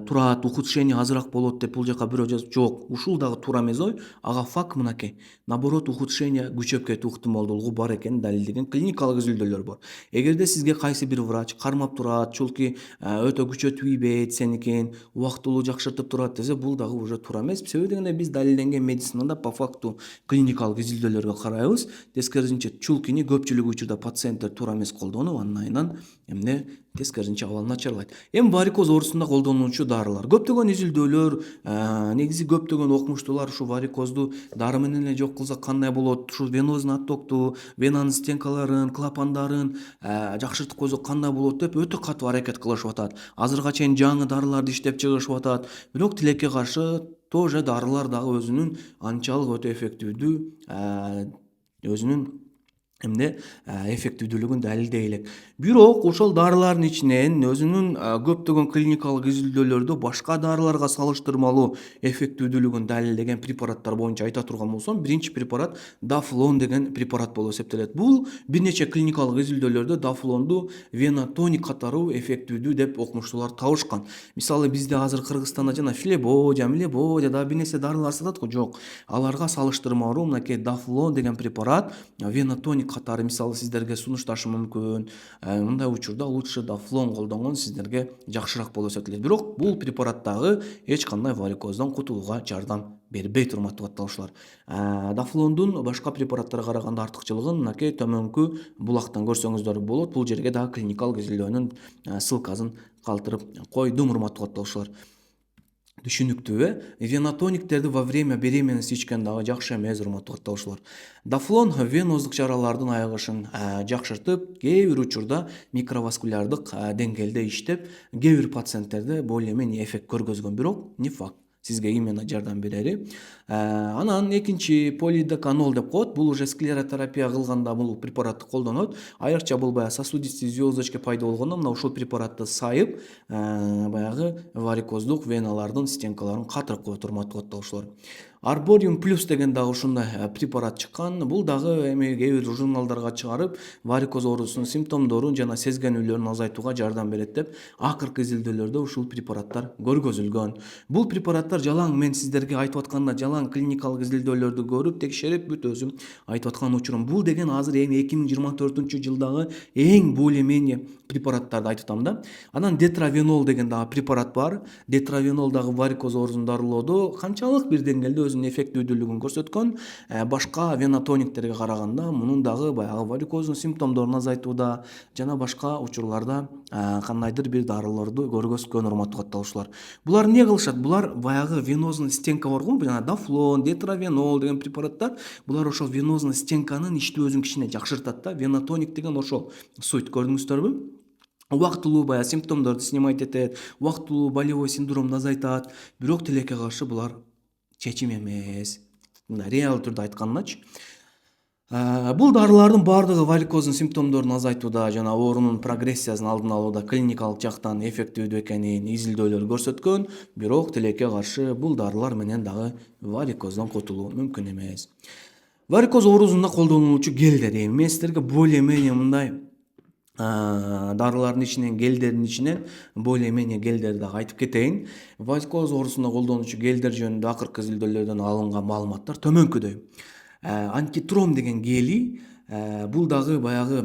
турат, ухудшение азыраак болот деп бул жака бирөө жазып. Жок, ушул дагы туура эмес ой. Ага факт мынакей. Наоборот, ухудшение күчөп кетүү ыктымалдуулугу бар экенин далилдеген клиникалык изилдөөлөр бар. Эгерде сизге кайсы бир врач кармап турат, чулки өтө күчөтүп ийбейт сеникин, убактылуу жакшыртып турат десе, бул дагы уже туура эмес. Себеби дегенде биз далилденген медицинада по факту клиникалык изилдөөлөргө карайбыз. Тескерисинче, чулкини көпчүлүк учурда пациенттер туура эмес колдонуп, андан айынан тескерисинче абал начарлайт. Эми варикоз оорусунда колдонуучу дарылар. Көптөгөн изилдөөлөр, негизи көптөгөн окумуштуулар ушу варикозду дары менен эле жок кылсак кандай болот, ушу венозный оттокту, венанын стенкаларын, клапандарын жакшыртып койсок кандай болот деп өтө катуу аракет кылышып атат. Азырга чейин жаңы дарыларды иштеп чыгышып атат. Бирок тилекке каршы тоже дарылар дагы өзүнүн анчалык өтө эффективдүү, өзүнүн эмне эффективдүүлүгүн далилдей элек. Бирок ошол дарылардын ичинен өзүнүн көптөгөн клиникалык изилдөөлөрдө башка дарыларга салыштырмалуу эффективдүүлүгүн далилдеген препараттар боюнча айта турган болсом, биринчи препарат дафлон деген препарат болуп эсептелет. Бул бир нече клиникалык изилдөөлөрдө дафлонду венотоник катары эффективдүү деп окумуштуулар табышкан. Мисалы бизде азыр Кыргызстанда жана флебодия, милебодия дагы бир нерсе дарылар сатат го, жок. Аларга салыштырмалуу мынакей дафлон деген препарат венотоник катары мисалы сиздерге сунушташы мүмкүн. Мындай учурда лучше дафлон колдонгон сиздерге жакшыраак болуп эсептелет. Бирок бул препараттагы эч кандай варикоздон кутулууга жардам бербейт, урматтуу катталуучулар. Дафлондун башка препараттарга караганда артыкчылыгын мынакей төмөнкү булактан көрсөңүздөр болот. Бул жерге дагы клиникалык изилдөөнүн ссылкасын калтырып койдум, урматтуу катталуучулар. Түшүнүктүү, венотониктерди во время беременности ичкен дагы жакшы эмес, урматтуу катталуучулар. Дафлон веноздук жаралардын айыгышын жакшыртып, кээ бир учурда микроваскулярлык деңгээлде иштеп, кээ бир пациенттерде более-менее эффект көргөзгөн, бирок не факт сизге именно жардам берери. Анан экинчи полидеканол деп коет. Бул уже склеротерапия кылганда бул препаратты колдонот. Айрыкча бул баягы сосудистый звездочка пайда болгондо мына ушул препаратты сайып, баягы варикоздук веналардын стенкаларын катырып коет, урматтуу катталуучулар. Арбориум плюс деген дагы ушундай препарат чыккан. Бул дагы эми кээ бир журналдарга чыгарып, варикоз оорусунун симптомдорун жана сезгенүүлөрүн азайтууга жардам берет деп акыркы изилдөөлөрдө ушул препараттар көргөзүлгөн. Бул препараттар жалаң мен сиздерге айтып атканда жалаң клиникалык изилдөөлөрдү көрүп, текшерип бүт өзүм айтып аткан учурум. Бул деген азыр эми 2024-жылдагы эң более-менее препараттарды айтып атам да. Анан детравенол деген дагы препарат бар. Детравенол дагы варикоз оорусун дарылоодо канчалык бир деңгээлде өзүнүн эффективдүүлүгүн көрсөткөн. Башка венотониктерге караганда мунун дагы баягы варикоздун симптомдорун азайтууда жана башка учурларда кандайдыр бир дарыларды көргөзгөн, урматтуу катталуучулар. Булар эмне кылышат? Булар баягы венозный стенка бар го, жана дафлон, детравенол деген препараттар, булар ошол венозный стенканын иштөөсүн кичине жакшыртат да. Венотоник деген ошол суть, көрдүңүздөрбү? Убактылуу баягы симптомдорду снимать этет, убактылуу болевой синдромду азайтат. Бирок тилекке каршы булар чечим эмес. Мындай реал түрдө айткандачы. Бул дарылардын баардыгы варикоздун симптомдорун азайтууда жана оорунун прогрессиясын алдын алууда клиникалык жактан эффективдүү экенин изилдөөлөр көрсөткөн. Бирок тилекке каршы бул дарылар менен дагы варикоздон кутулуу мүмкүн эмес. Варикоз оорусунда колдонулуучу гелдер, мен сиздерге более-менее мындай дарылардын ичинен, гелдердин ичинен более-менее гелдерди дагы айтып кетейин. Варикоз оорусунда колдонуучу гелдер жөнүндө акыркы изилдөөлөрдөн алынган маалыматтар төмөнкүдөй. Антитром деген гели, бул дагы баягы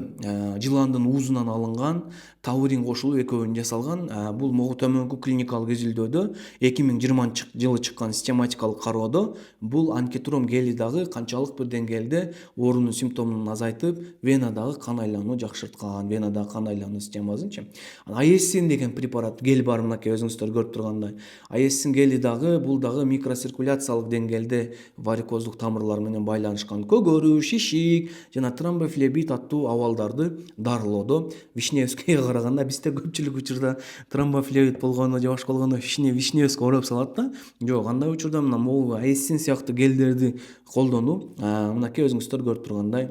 жыландын уузунан алынган, таурин кошулуп экөөнү жасалган. Бул могу төмөнкү клиникалык изилдөөдө 2020-жылы чыккан систематикалык кароодо бул антитром гели дагы канчалык бир деңгээлде оорунун симптомун азайтып, венадагы кан айланууну жакшырткан, венадагы кан айлануу системасынчы. Аэссин деген препарат гел бар, мынакей өзүңүздөр көрүп тургандай. Аэссин гели дагы бул дагы микроциркуляциялык деңгээлде варикоздук тамырлар менен байланышкан көгөрүү, шишик жана тромбофлебит аттуу абалдарды дарылоодо Вишневскийге караганда бизде көпчүлүк учурда тромбофлебит болгондо же башка болгондо Вишневский ороп салат да. Жок, андай учурда мына могу аэссин сыяктуу гелдерди колдонуу мынакей өзүңүздөр көрүп тургандай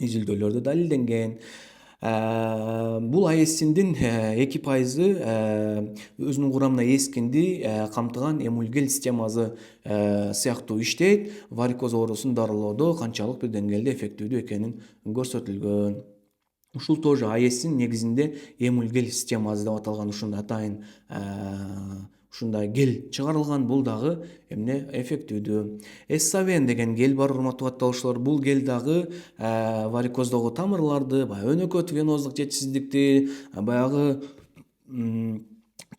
изилдөөлөрдө далилденген. Бул аэссиндин 2% өзүнүн курамына эскинди камтыган эмульгел системасы сыяктуу иштейт. Варикоз оорусун дарылоодо канчалык бир деңгээлде эффективдүү экенин көрсөтүлгөн. Ушул тоже аэссин негизинде эмульгел системасы деп аталган ушундай атайын ушундай гел чыгарылган. Бул дагы эмне эффективдүү. Эссавен деген гел бар, урматтуу катталуучулар. Бул гел дагы варикоздогу тамырларды, баягы өнөкөт веноздук жетишсиздикти, баягы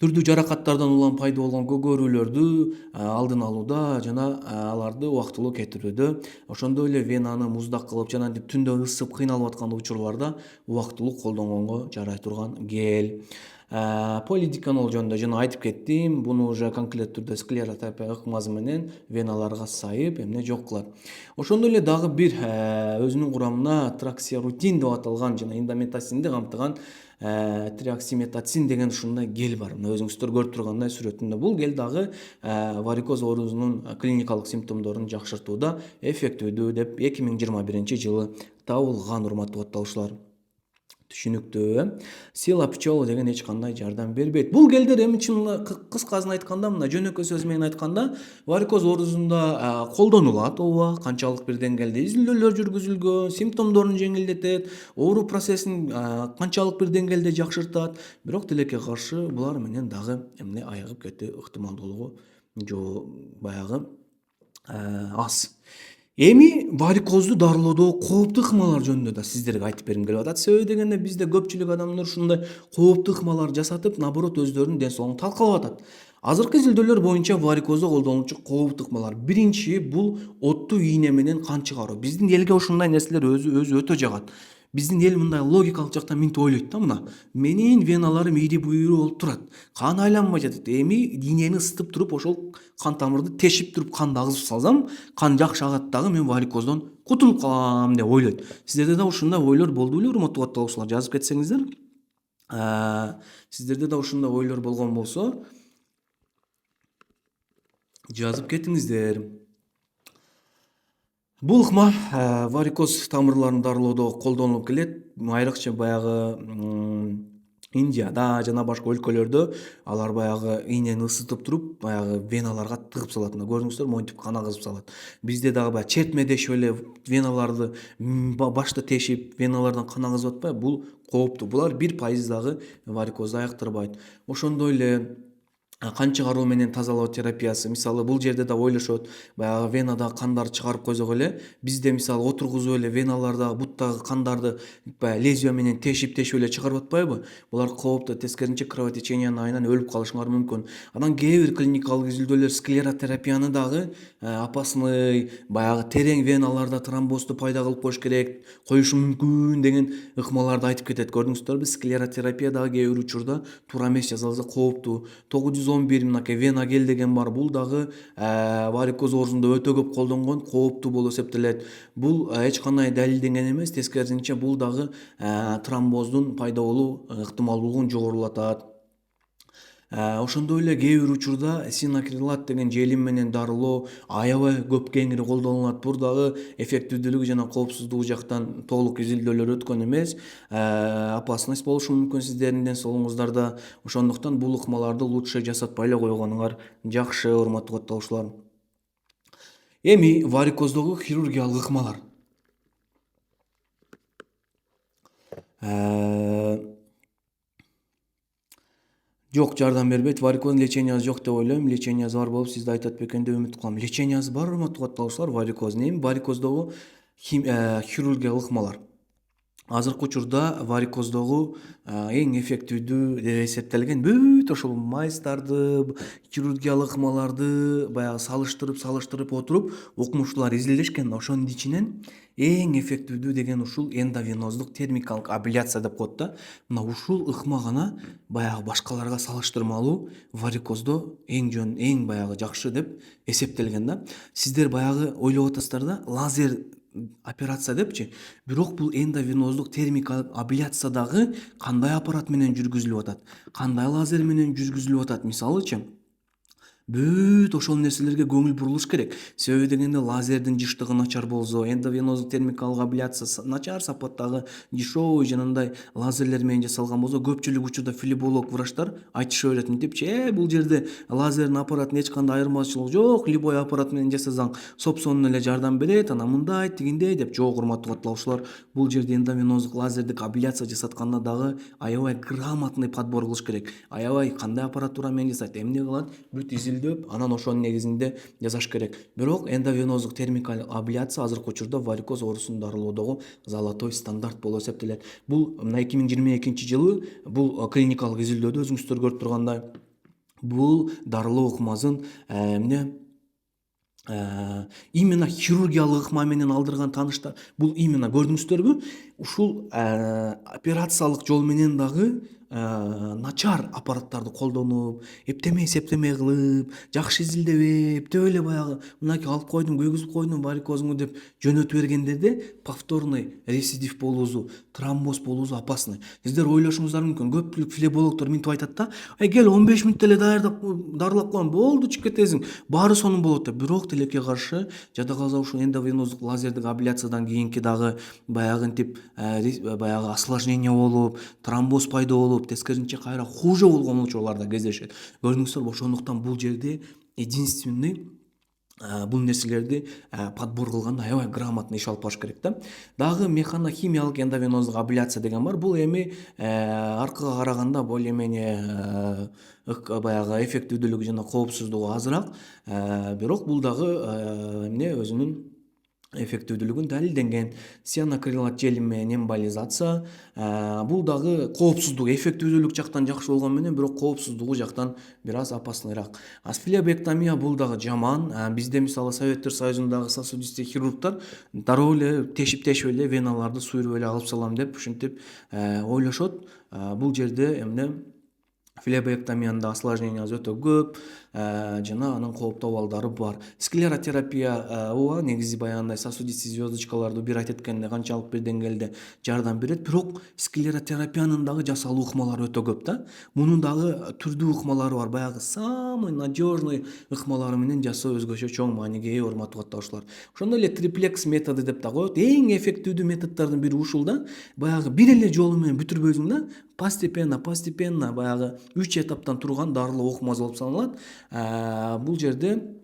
түрдүү жаракаттардан улам пайда болгон көгөрүүлөрдү алдын алууда жана аларды убактылуу кетирүүдө, ошондой эле венаны муздак кылып жана түндө ысып кыйналып аткан учурларда убактылуу колдонгонго жарай турган гель. Полидиканол жөнүндө жана айтып кеттим. Буну уже конкреттүү түрдө склеротерапия ыкмасы менен веналарга сайып эмне жок кылат. Ошондой эле дагы бир өзүнүн курамына траксиарутин деп аталган жана индометацинди камтыган триоксиметацин деген ушундай гель бар. Мына өзүңүздөр көрүп тургандай сүрөтүндө бул гель дагы варикоз оорусунун клиникалык симптомдорун жакшыртууда эффективдүү деп 2021-жылы табылган, урматтуу катталуучулар. Түшүнүктүү. Сила пчела деген эч кандай жардам бербейт. Бул гелдер эми кыскасын айтканда, мына жөнөкөй сөз менен айтканда, варикоз оорусунда колдонулат. Ооба, канчалык бир деңгээлде изилдөөлөр жүргүзүлгөн, симптомдорун жеңилдетет, оору процессин канчалык бир деңгээлде жакшыртат. Бирок тилекке каршы булар менен дагы эмне айыгып кетүү ыктымалдуулугу баягы аз. Эми варикозду дарылоодогу кооптуу ыкмалар жөнүндө да сиздерге айтып бергим келип атат. Себеби дегенде бизде көпчүлүк адамдар ушундай кооптуу ыкмалар жасатып, наоборот өздөрүнүн ден соолугун талкалап атат. Азыркы изилдөөлөр боюнча варикоздо колдонулчу кооптуу ыкмалар. Биринчи бул оттуу ийне менен кан чыгаруу. Биздин элге ушундай нерселер өзү өтө жагат. Биздин эл мындай логикалык жактан минтип ойлойт да, мына менин веналарым ийри буйру болуп турат, кан айланбай жатат. Эмиийнени ысытып туруп, ошол кан тамырды тешип туруп канды агызып салсам, кан жакшы агат дагы, мен варикоздон кутулуп калам деп ойлойт. Сиздерде да ушундай ойлор болду беле, урматтуу катталуучулар? Жазып кетсеңиздер. Сиздерде да ушундай ойлор болгон болсо, жазып кетиңиздер. Бул ыкма варикоз тамырларын дарылоодо колдонулуп келет. Айрыкча баягы Индияда жана башка өлкөлөрдө алар баягыийнени ысытып туруп, баягы веналарга тыгып салат. Мына көрдүңүздөр, монтип кан агызып салат. Бизде дагы баягы чертмедешип эле веналарды башта тешип, веналардан кан агызып атпайбы? Бул кооптуу. Булар 1% дагы варикозду айыктырбайт. Ошондой эле кан чыгаруу менен тазалоо терапиясы. Мисалы, бул жерде да ойлошот, баягы венада кандар чыгарып койсок эле, бизде мисалы отургузуп эле веналардагы буттагы кандарды лезвие менен тешип эле чыгарып атпайбы? Булар кооптуу. Тескерисинче кровотечениянын айынан өлүп калышыңар мүмкүн. Анан кээ бир клиникалык изилдөөлөр склеротерапияны дагы опасный, баягы терең веналарда тромбозду пайда кылып коюшу мүмкүн деген ыкмаларды айтып кетет. Көрдүңүздөрбү? Склеротерапия дагы кээ бир учурда туура эмес жасалса кооптуу. 911 мынакей вена гель деген бар. Бул дагы варикоз оорусунда өтө көп колдонгон, кооптуу болуп эсептелет. Бул эч кандай далилденген эмес. Тескерисинче бул дагы тромбоздун пайда болуу ыктымалдуулугун жогорулатат. Ошондой эле кээ бир учурда синакрилат деген желим менен дарылоо аябай көп кеңири колдонулат. Бул дагы эффективдүүлүгү жана коопсуздугу жактан толук изилдөөлөр өткөн эмес. Опасность болушу мүмкүн сиздердин ден соолугуңуздарда. Ошондуктан бул ыкмаларды лучше жасатпай эле койгонуңар жакшы, урматтуу катталуучулар. Эми варикоздогу хирургиялык ыкмалар. Жок, жардам бербейт. Варикоздун лечениясы жок деп ойлойм. Лечениясы бар болуп, сизде айтат бекен деп үмүт кылам. Лечениясы бар, урматтуу катталуучулар, варикоздун. Эми варикоздогу хирургиялык ыкмалар. Азыркы учурда варикоздогу эң эффективдүү деп эсептелген бүт ошол майстарды, хирургиялык ыкмаларды баягы салыштырып отуруп окумуштуулар изилдешкен. Ошонун ичинен эң эффективдүү деген ушул эндовеноздук термикалык абляция деп коет да. Мына ушул ыкма гана баягы башкаларга салыштырмалуу варикоздо эң баягы жакшы деп эсептелген да. Сиздер баягы ойлоп атасыздар да, лазер операция депчи. Бирок бул эндовеноздук термикалык абляция дагы кандай аппарат менен жүргүзүлүп атат? Кандай лазер менен жүргүзүлүп атат? Мисалычы, бүт ошол нерселерге көңүл бурулуш керек. Себеби дегенде лазердин жыштыгы начар болсо, эндовеноздук термикалык абляция начар сапаттагы дешевый жанагындай лазерлер менен жасалган болсо, көпчүлүк учурда флеболог врачтар айтыша берет мынтипчи: бул жерде лазердин аппараттын эч кандай айырмачылыгы жок, любой аппарат менен жасасаң сопсонун эле жардам берет, анан мындай тигиндей деп. Жок, урматтуу катталуучулар, бул жерде эндовеноздук лазердик абляция жасатканда дагы аябай грамотный подбор кылыш керек. Аябай кандай аппаратура менен жасайт, эмне кылат, бүт изилдөп, анан ошонун негизинде жасаш керек. Бирок эндовеноздук термикалык абляция азыркы учурда варикоз оорусун дарылоодогу золотой стандарт болуп эсептелет. Бул мына 2022-жылы бул клиникалык изилдөөдө өзүңүздөр көрүп тургандай бул дарылоо ыкмасын эмне именно хирургиялык ыкма менен алдырган тааныштар. Бул именно көрдүңүздөрбү? Ушул операциялык жол менен дагы начар аппараттарды колдонуп, эптеме септеме кылып, жакшы изилдебей, эптеп эле баягы мынакей алып койдум, күйгүзүп койдум варикозуңду деп жөнөтүп бергендерде повторный рецидив болуусу, тромбоз болуусу опасный. Сиздер ойлошуңуздар мүмкүн. Көпчүлүк флебологдор минтип айтат да, кел 15 мүнөт эле дарылап коем, болду чыгып кетесиң, баары сонун болот деп. Бирок тилекке каршы жада калса ушул эндовеноздук лазердик абляциядан кийинки дагы баягы интип баягы осложнение болуп, тромбоз пайда болуп, тескерисинче кайра хуже болгон учурлар да кездешет. Көрдүңүздөрбү? Ошондуктан бул жерде единственный бул нерселерди подбор кылганда аябай грамотно иш алып барыш керек да. Дагы механохимиялык эндовеноздук абляция деген бар. Бул эми аркыга караганда более-менее баягы эффективдүүлүгү жана коопсуздугу азыраак, бирок бул дагы эмне өзүнүн эффективдүүлүгүн далилденген. Сианокрилат жели менен эмболизация бул дагы коопсуздугу, эффективдүүлүк жактан жакшы болгону менен бирок коопсуздугу жактан бир аз опасныйраак. Флебектомия бул дагы жаман. Бизде мисалы Советтер Союзундагы сосудистый хирургдар дароо эле тешип эле веналарды суйруп эле алып салам деп ушинтип ойлошот. Бул жерде эмне флебектомиянын да осложнениясы өтө көп жана анын кооптуу абалдары бар. Склеротерапия негизи баягындай сосудистый звездочкаларды бир айтып эткенде канчалык бир деңгээлде жардам берет, бирок склеротерапиянын дагы жасалуу ыкмалары өтө көп да. Мунун дагы түрдүү ыкмалары бар. Баягы самый надежный ыкмалары менен жасоо өзгөчө чоң мааниге ээ, урматтуу каттаушылар. Ошондой эле триплекс методу деп да коет. Эң эффективдүү методдордун бири ушул да. Баягы бир эле жолу менен бүтүрбөйсүң да. Постепенно баягы 3 этаптан турган дарылоо ыкма болуп саналат. Бул жерде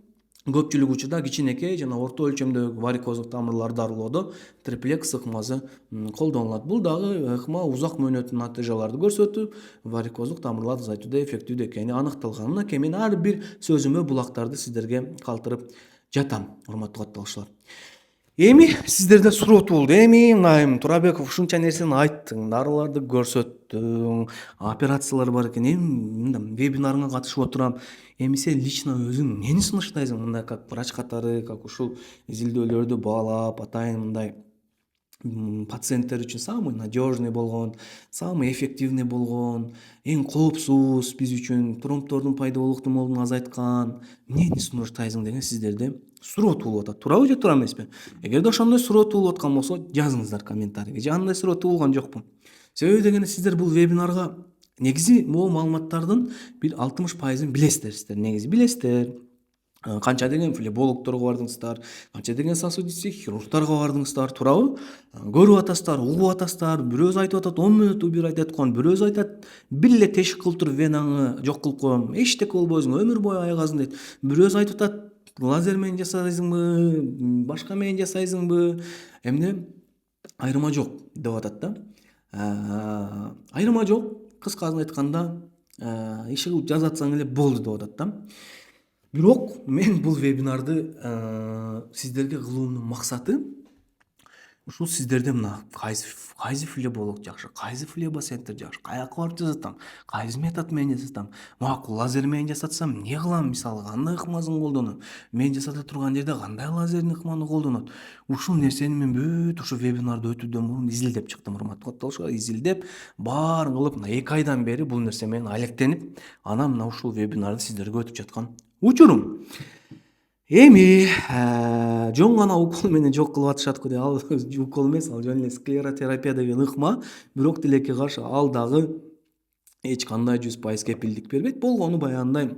көпчүлүк учурда кичинекей жана орто өлчөмдөгү варикоздук тамырларды дарылоодо триплекс ыкмасы колдонулат. Бул дагы ыкма узак мөөнөттүү натыйжаларды көрсөтүп, варикоздук тамырларды азайтууда эффективдүү экени аныкталган. Мынакей мен ар бир сөзүмө булактарды сиздерге калтырып жатам, урматтуу каттаушылар. Эми сиздерде суроо болду. Эми мына Турабеков ушунча нерсени айттың, дарыларды көрсөттүң, операциялар бар экен. Эми вебинарыңа катышып отурам. Эми сен лично өзүң эмнени сунуштайсың? Мындай как врач катары, как ушул изилдөөлөрдү баалап, атайын мындай пациенттер үчүн самый надежный болгон, самый эффективный болгон, эң коопсуз биз үчүн тромбдордун пайда болуу ыктымалдыгын азайткан эмнени сунуштайсың деген сиздерде суроо туулуп атат. Туурабы же туура эмеспи? Эгерде ошондой суроо туулуп аткан болсо, жазыңыздар комментарийге. Же андай суроо туулган жокпу? Себеби дегенде сиздер бул вебинарга негизи могу маалыматтардын бир 60%-ын билесиздер. Сиздер негизи билесиздер. Канча деген флебологторго бардыңыздар, канча деген сосудистый хирургдарга бардыңыздар, туурабы? Көрүп атасыздар, угуп атасыздар. Бирөөсү айтып атат 10 мүнөттүк бир айтып аткан, бирөөсү айтат бир эле тешик кылып туруп венаңы жок кылып коем, эчтеке болбойсуң, өмүр бою айыгасың дейт. Бирөөсү айтып атат лазер менен жасайсыңбы, башка менен жасайсыңбы? Эмне айырма жок деп атат да. Айырма жок, кыскасын айтканда иш кылып жазатсаң эле болду деп атат да. Бирок мен бул вебинарды сиздерге кылуумдун максаты ушул сиздерде мына кайсы флеболог жакшы, кайсы флебоцентр жакшы, каяка барып жасатам, кайсы метод менен жасатам, макул лазер менен жасатсам эмне кылам, мисалы кандай ыкмасын колдоном, мен жасата турган жерде кандай лазерный ыкманы колдонот. Ушул нерсени мен бүт ушу вебинарды өтүүдөн мурун изилдеп чыктым, урматтуу каттаушылар. Изилдеп баарын кылып мына 2 айдан бери бул нерсе менен алектенип, анан мына ушул вебинарды сиздерге өтүп жаткан учурум. Эми жөн гана укол менен жок кылып атышат го. Ал укол эмес, ал жөн эле склеротерапия деген ыкма, бирок тилекке каршы ал дагы эч кандай 100% кепилдик бербейт. Болгону баягындай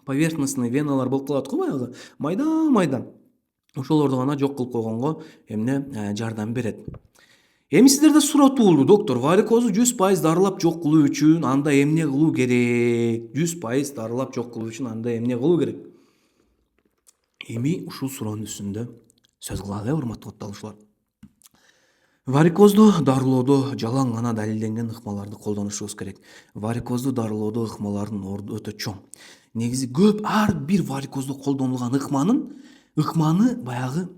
поверхностный веналар болуп калат го, баягы майда. Ошолорду гана жок кылып койгонго эмне жардам берет. Эми сиздерде суроо туулду. Доктор, варикозду 100% дарылап жок кылуу үчүн анда эмне кылуу керек? 100% дарылап жок кылуу үчүн анда эмне кылуу керек? Эми ушул суроонун үстүндө сөз кылалы, урматтуу каттаушылар. Варикозду дарылоодо жалаң гана далилденген ыкмаларды колдонушубуз керек. Варикозду дарылоодо ыкмалардын орду өтө чоң. Негизи көп ар бир варикозду колдонулган ыкманы баягы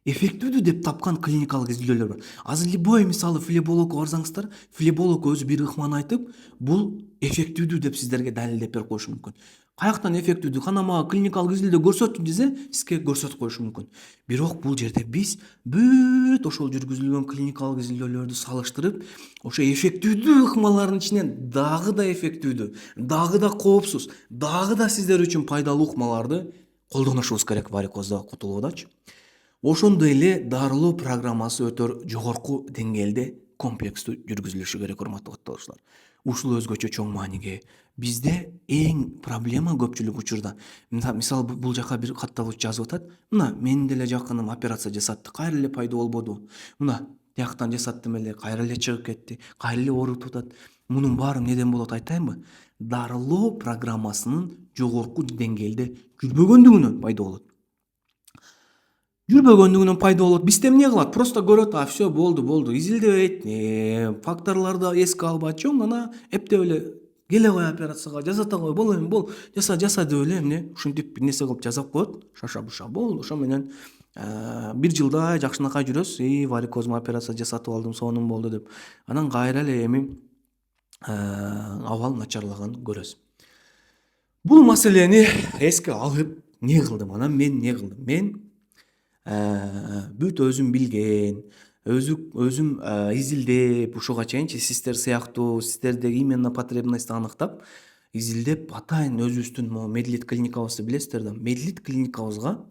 эффективдүү деп тапкан клиникалык изилдөөлөр бар. Азыр любой мисалы флебологко барсаңыздар, флеболог өзү бир ыкманы айтып, бул эффективдүү деп сиздерге далилдеп берип коюшу мүмкүн. каяктан эффектүүдү кана мага клиникалык изилдөө көрсөтчү десе сизге көрсөтүп коюшу мүмкүн. Бирок бул жерде биз бүт ошол жүргүзүлгөн клиникалык изилдөөлөрдү салыштырып, ошо эффектүүдүү ыкмалардын ичинен дагы да эффектүүдүү, дагы да коопсуз, дагы да сиздер үчүн пайдалуу ыкмаларды колдонушубуз керек варикоздан кутулуудачы. Ошондой эле дарылоо программасы өтө жогорку деңгээлде комплекстүү жүргүзүлүшү керек, урматтуу катталуучулар. Ушул өзгөчө чоң мааниге. Бизде эң проблема көпчүлүк учурда, мисалы бул жака бир катталуучу жазып атат. Мына менин деле жакыным операция жасатты, кайра эле пайда болбоду. Мына тияктан жасаттым эле, кайра эле чыгып кетти, кайра эле оорутуп атат. Мунун баары эмнеден болот айтайынбы? Дарылоо программасынын жогорку деңгээлде жүрбөгөндүгүнөн пайда болот. Жүрбөгөндүгүнөн пайда болот. Бизде эмне кылат? Просто көрөт, все болду, изилдебейт, факторлорду эске албайт. Чоң ана эптеп эле келе кой операцияга, жасата кой, бол жаса деп эле эмне ушинтип бир нерсе кылып жасап коет. Шаша-буша болду. Ошо менен бир жылдай жакшынакай жүрөсүз. Варикозума операция жасатып алдым, сонун болду деп. Анан кайра эле эми абал начарлаганын көрөсүз. Бул маселени эске алып не кылдым? Анан мен не кылдым? Мен бүт өзүм билген, өзүм изилдеп, ушуга чейинчи сиздер сыяктуу, сиздердеги именно потребностьти аныктап, изилдеп атайын өзүбүздүн могу медлит клиникабызды билесиздер да. Медлит клиникабызга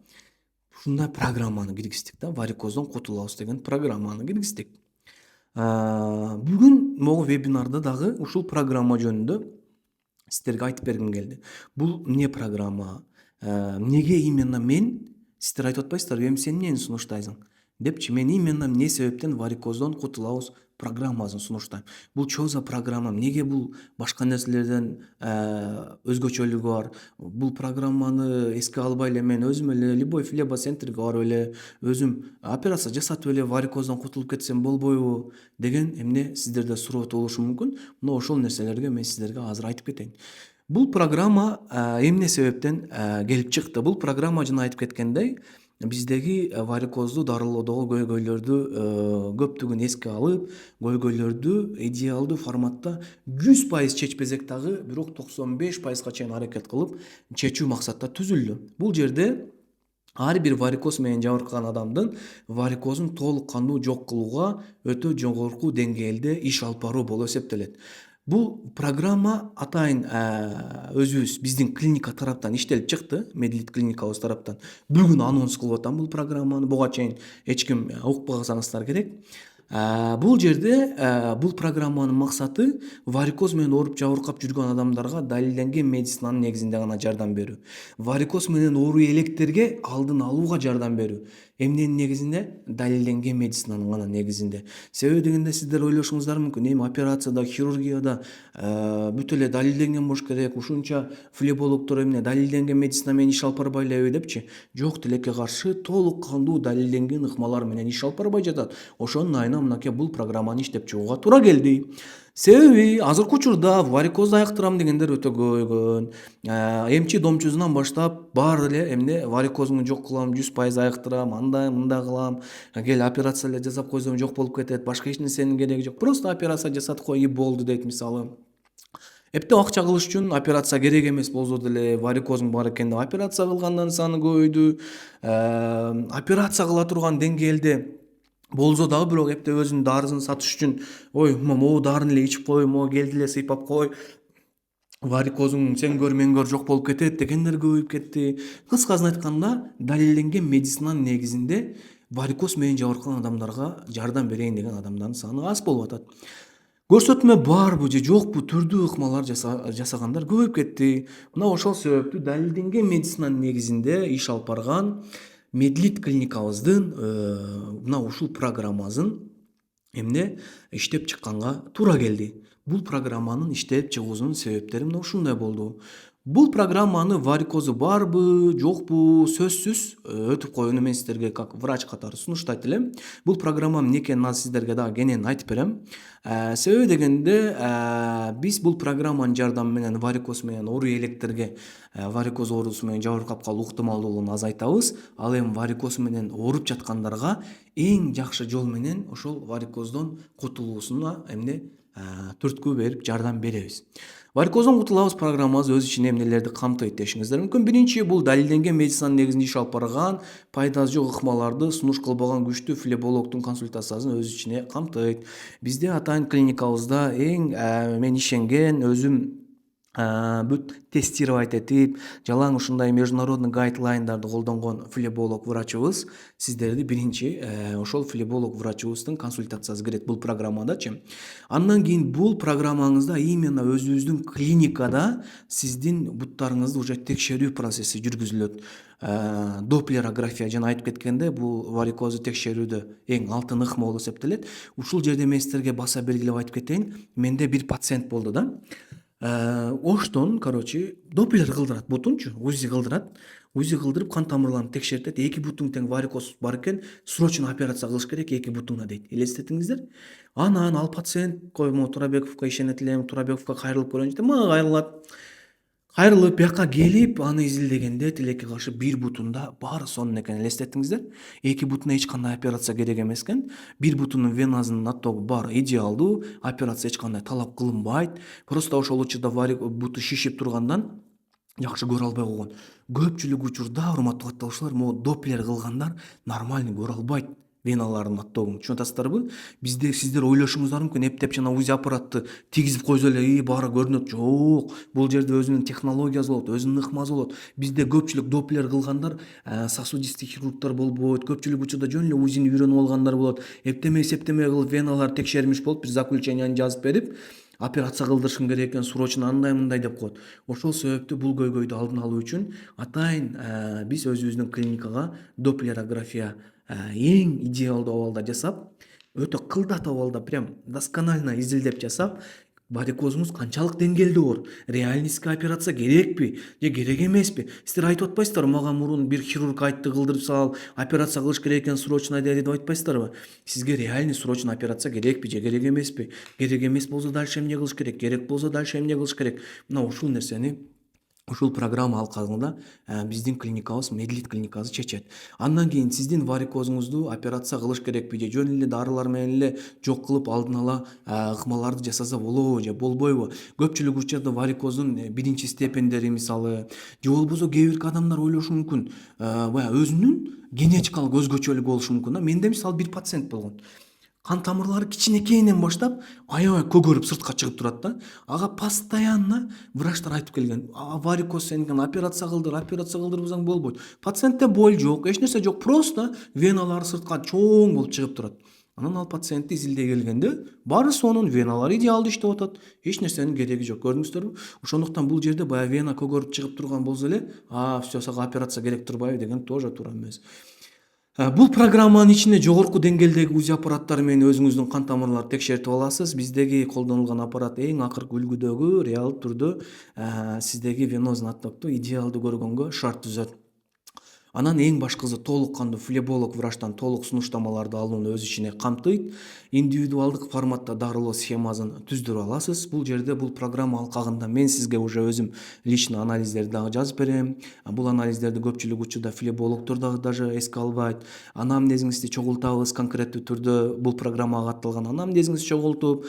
ушундай программаны киргиздик да, варикоздон кутулабыз деген программаны киргиздик. Бүгүн могу вебинарда дагы ушул программа жөнүндө сиздерге айтып бергим келди. Бул эмне программа? Эмнеге именно мен, сиздер айтып атпайсыздарбы, эми сен эмнени сунуштайсың депчи, мен именно эмне себептен варикоздон кутулабыз программасын сунуштайм. Бул чоо за программа? Эмнеге бул башка нерселерден өзгөчөлүгү бар? Бул программаны эске албай эле мен өзүм эле любой флебоцентрге барып эле өзүм операция жасатып эле варикоздон кутулуп кетсем болбойбу деген эмне сиздерде суроо болушу мүмкүн. Мына ошол нерселерге мен сиздерге азыр айтып кетейин. Бул программа эмне себептен келип чыкты? Бул программа жана айтып кеткендей, биздеги варикозду дарылоодогу көйгөйлөрдү көптүгүн эске алып, көйгөйлөрдү идеалдуу форматта 100% чечпесек дагы, бирок 95%га чейин аракет кылып чечүү максатта түзүлдү. Бул жерде ар бир варикоз менен жабыркаган адамдын варикозун толук кандуу жок кылууга өтө жогорку деңгээлде иш алып баруу болуп эсептелет. Бул программа атайын өзүбүз биздин клиника тараптан иштелип чыкты, медлит клиникабыз тараптан. Бүгүн анонс кылып атам бул программаны, буга чейин эч ким укпасаңыздар керек. Бул жерде бул программанын максаты варикоз менен ооруп жабыркап жүргөн адамдарга далилденген медицинанын негизинде гана жардам берүү. Варикоз менен ооруу электерге алдын алууга жардам берүү. Эмненин негизинде? Далилденген медицинанын гана негизинде. Себеби дегенде сиздер ойлошуңуздар мүмкүн, эми операцияда, хирургияда бүт эле далилденген болуш керек, ушунча флебологдор эмне далилденген медицина менен иш алып барбай элеби депчи? Жок, тилекке каршы толук кандуу далилденген ыкмалар менен иш алып барбай жатат. Ошонун айына мынакей бул программаны иштеп чыгууга туура келди. Себеби азыркы учурда варикозду айыктырам дегендер өтө көбөйгөн. Эмчи домчусунан баштап баары эле эмне варикозуңду жок кылам, 100% айыктырам, андай мындай кылам. Кел операция эле жасап койсом жок болуп кетет, башка эч нерсенин кереги жок. Просто операция жасатып кой и болду дейт мисалы. Эптеп акча кылыш үчүн операция керек эмес болсо деле варикозуң бар экен деп операция кылгандын саны көбөйдү. Операция кыла турган деңгээлде болсо дагы бирок эптеп өзүнүн дарысын сатыш үчүн, ой, могу дарыны эле ичип кой, могу келди эле сыйпап кой, варикозуң сен көр мен көр жок болуп кетет дегендер көбөйүп кетти. Кыскасын айтканда, далилденген медицинанын негизинде варикоз менен жабыркаган адамдарга жардам берейин деген адамдардын саны аз болуп атат. Көрсөтмө барбы же жокпу, түрдүү ыкмалар жасагандар көбөйүп кетти. Мына ошол себептүү далилденген медицинанын негизинде иш алып барган медлит клиникабыздын мына ушул программасын эмне иштеп чыкканга туура келди. Бул программанын иштелип чыгуусунун себептери мына ушундай болду. Бул программаны варикозу барбы, жокпу, сөзсүз өтүп коюуну мен сиздерге как врач катары сунуштайт элем. Бул программа эмне экенин азыр сиздерге дагы кенен айтып берем. Себеби дегенде биз бул программанын жардамы менен варикоз менен ооруу электерге, варикоз оорусу менен жабыркап калуу ыктымалдуулугун азайтабыз. Ал эми варикоз менен ооруп жаткандарга эң жакшы жол менен ошол варикоздон кутулуусуна эмне түрткү берип жардам беребиз. Варикоздон кутулабыз программабыз өз ичинде эмнелерди камтыйт дешиңиздер мүмкүн. Биринчи, бул далилденген медицинанын негизинде иш алып барган пайдасы жок ыкмаларды сунуш кылбаган күчтүү флебологдун консультациясын өз ичине камтыйт. Бизде атайын клиникабызда эң мен ишенген, өзүм бүт тестировать этип, жалаң ушундай международный гайдлайндарды колдонгон флеболог врачыбыз сиздерди биринчи ошол флеболог врачыбыздын консультациясы кирет бул программадачы. Андан кийин бул программаңызда именно өзүбүздүн клиникада сиздин буттарыңызды уже текшерүү процесси жүргүзүлөт. Доплерография жана айтып кеткенде, бул варикозду текшерүүдө эң алтын ыкма болуп эсептелет. Ушул жерде мен сиздерге баса белгилеп айтып кетейин. Менде бир пациент болду да. Оштон, доплер кылдырат бутунчу, УЗИ кылдырат. УЗИ кылдырып кан тамырларын текшертет. Эки бутуң тең варикоз бар экен, срочно операция кылыш керек эки бутуңа дейт. Элестетиңиздер. Анан ал пациент коймо Турабековго ишенет элем, Турабековго кайрылып көрөйүн дейт. Мага кайрылат. Кайрылып бияка келип аны изилдегенде тилекке каршы бир бутунда баары сонун экен. Элестетиңиздер. Эки бутуна эч кандай операция керек эмес экен. Бир бутунун венасынын оттогу баары идеалдуу, операция эч кандай талап кылынбайт. Просто ошол учурда буту шишип тургандан жакшы көрө албай койгон. Көпчүлүк учурда, урматтуу катталуучулар, могу доплер кылгандар нормальный көрө албайт веналардын оттогун. Түшүнөт Бизде сиздер ойлошуңуздар мүмкүн, эптеп жана УЗИ аппаратты тийгизип койсо эле баары көрүнөт. Жок, бул жерде өзүнүн технологиясы болот, өзүнүн ыкмасы болот. Бизде көпчүлүк доплер кылгандар сосудистый хирургтар болбойт. Көпчүлүк учурда жөн эле УЗИни үйрөнүп алгандар болот. Эптеме кылып веналар текшерилmiş болуп, бир заключенияны жазып берип, операция кылдырышым керек экен, срочно андай мындай деп коет. Ошол себептүү бул көйгөйдү алдын алуу үчүн атайын биз өзүбүздүн клиникага доплерография эң идеалдуу абалда жасап, өтө кылдат абалда, прям досконально изилдеп жасап, варикозуңуз канчалык деңгээлде бар, реальнийский операция керекпи же керек эмеспи? Сиздер айтып атпайсыздарбы, мага мурун бир хирург айтты, кылдырып сал, операция кылыш керек экен, срочно деди деп айтпайсыздарбы? Сизге реальный срочно операция керекпи же керек эмеспи? Керек эмес болсо дальше эмне кылыш керек? Керек болсо дальше эмне кылыш керек? Мына ушул нерсени ушул программа алкагында биздин клиникабыз, Медлит клиникасы чечет. Андан кийин сиздин варикозуңузду операция кылыш керекпи же жөн эле дарылар менен эле жок кылып алдын ала ыкмаларды жасаса болобу же болбойбу? Көпчүлүк учурда варикоздун биринчи степендери мисалы, же болбосо кээ бир адамдар ойлошу мүмкүн, баягы өзүнүн генетикалык өзгөчөлүгү болушу мүмкүн да. Менде мисалы бир пациент болгон. Кан тамырлары кичинекейинен баштап аябай көгөрүп сыртка чыгып турат да. Ага постоянно врачтар айтып келген: варикоз сеники, операция кылдырбасаң болбойт. Пациентте боль жок, эч нерсе жок, просто веналары сыртка чоң болуп чыгып турат. Анан ал пациентти изилдей келгенде баары сонун, веналары идеалдуу иштеп атат. Эч нерсенин кереги жок. Көрдүңүздөрбү? Ошондуктан бул жерде баягы вена көгөрүп чыгып турган болсо эле, всё, сага операция керек турбайбы деген тоже туура эмес. Бул программанын ичинде жогорку деңгээлдеги УЗИ аппараттары менен өзүңүздүн кан тамырларды текшертип аласыз. Биздеги колдонулган аппарат эң акыркы үлгүдөгү, реалдуу түрдө сиздеги венозный оттокту идеалдуу көргөнгө шарт түзөт. Анан эң башкысы толук кандуу флеболог врачтан толук сунуштамаларды алууну өз ичине камтыйт. Индивидуалдык форматта дарылоо схемасын түздүрүп аласыз. Бул жерде бул программа алкагында мен сизге уже өзүм лично анализдерди дагы жазып берем. Бул анализдерди көпчүлүк учурда флебологдор дагы даже эске албайт. Анамнезиңизди чогултабыз конкреттүү түрдө, бул программага катталган анамнезиңизди чогултуп,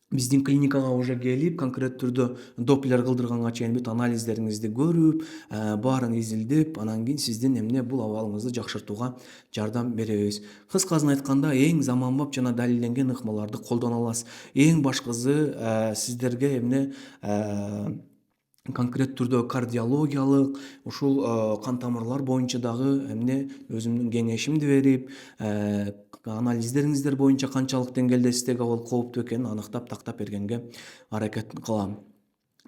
биздин клиникага уже келип конкреттүү түрдө доплер кылдырганга чейин бүт анализдериңизди көрүп, баарын изилдеп, анан кийин сиздин бул абалыңызды жакшыртууга жардам беребиз. Кыскасын айтканда, эң заманбап жана далилденген ыкмаларды колдоно аласыз. Эң башкысы сиздерге конкрет түрдө кардиологиялык, ушул кан тамырлар боюнча дагы өзүмдүн кеңешимди берип, анализдериңиздер боюнча канчалык деңгээлде сиздерге абал кооптуу экенин аныктап, тактап бергенге аракет кылам.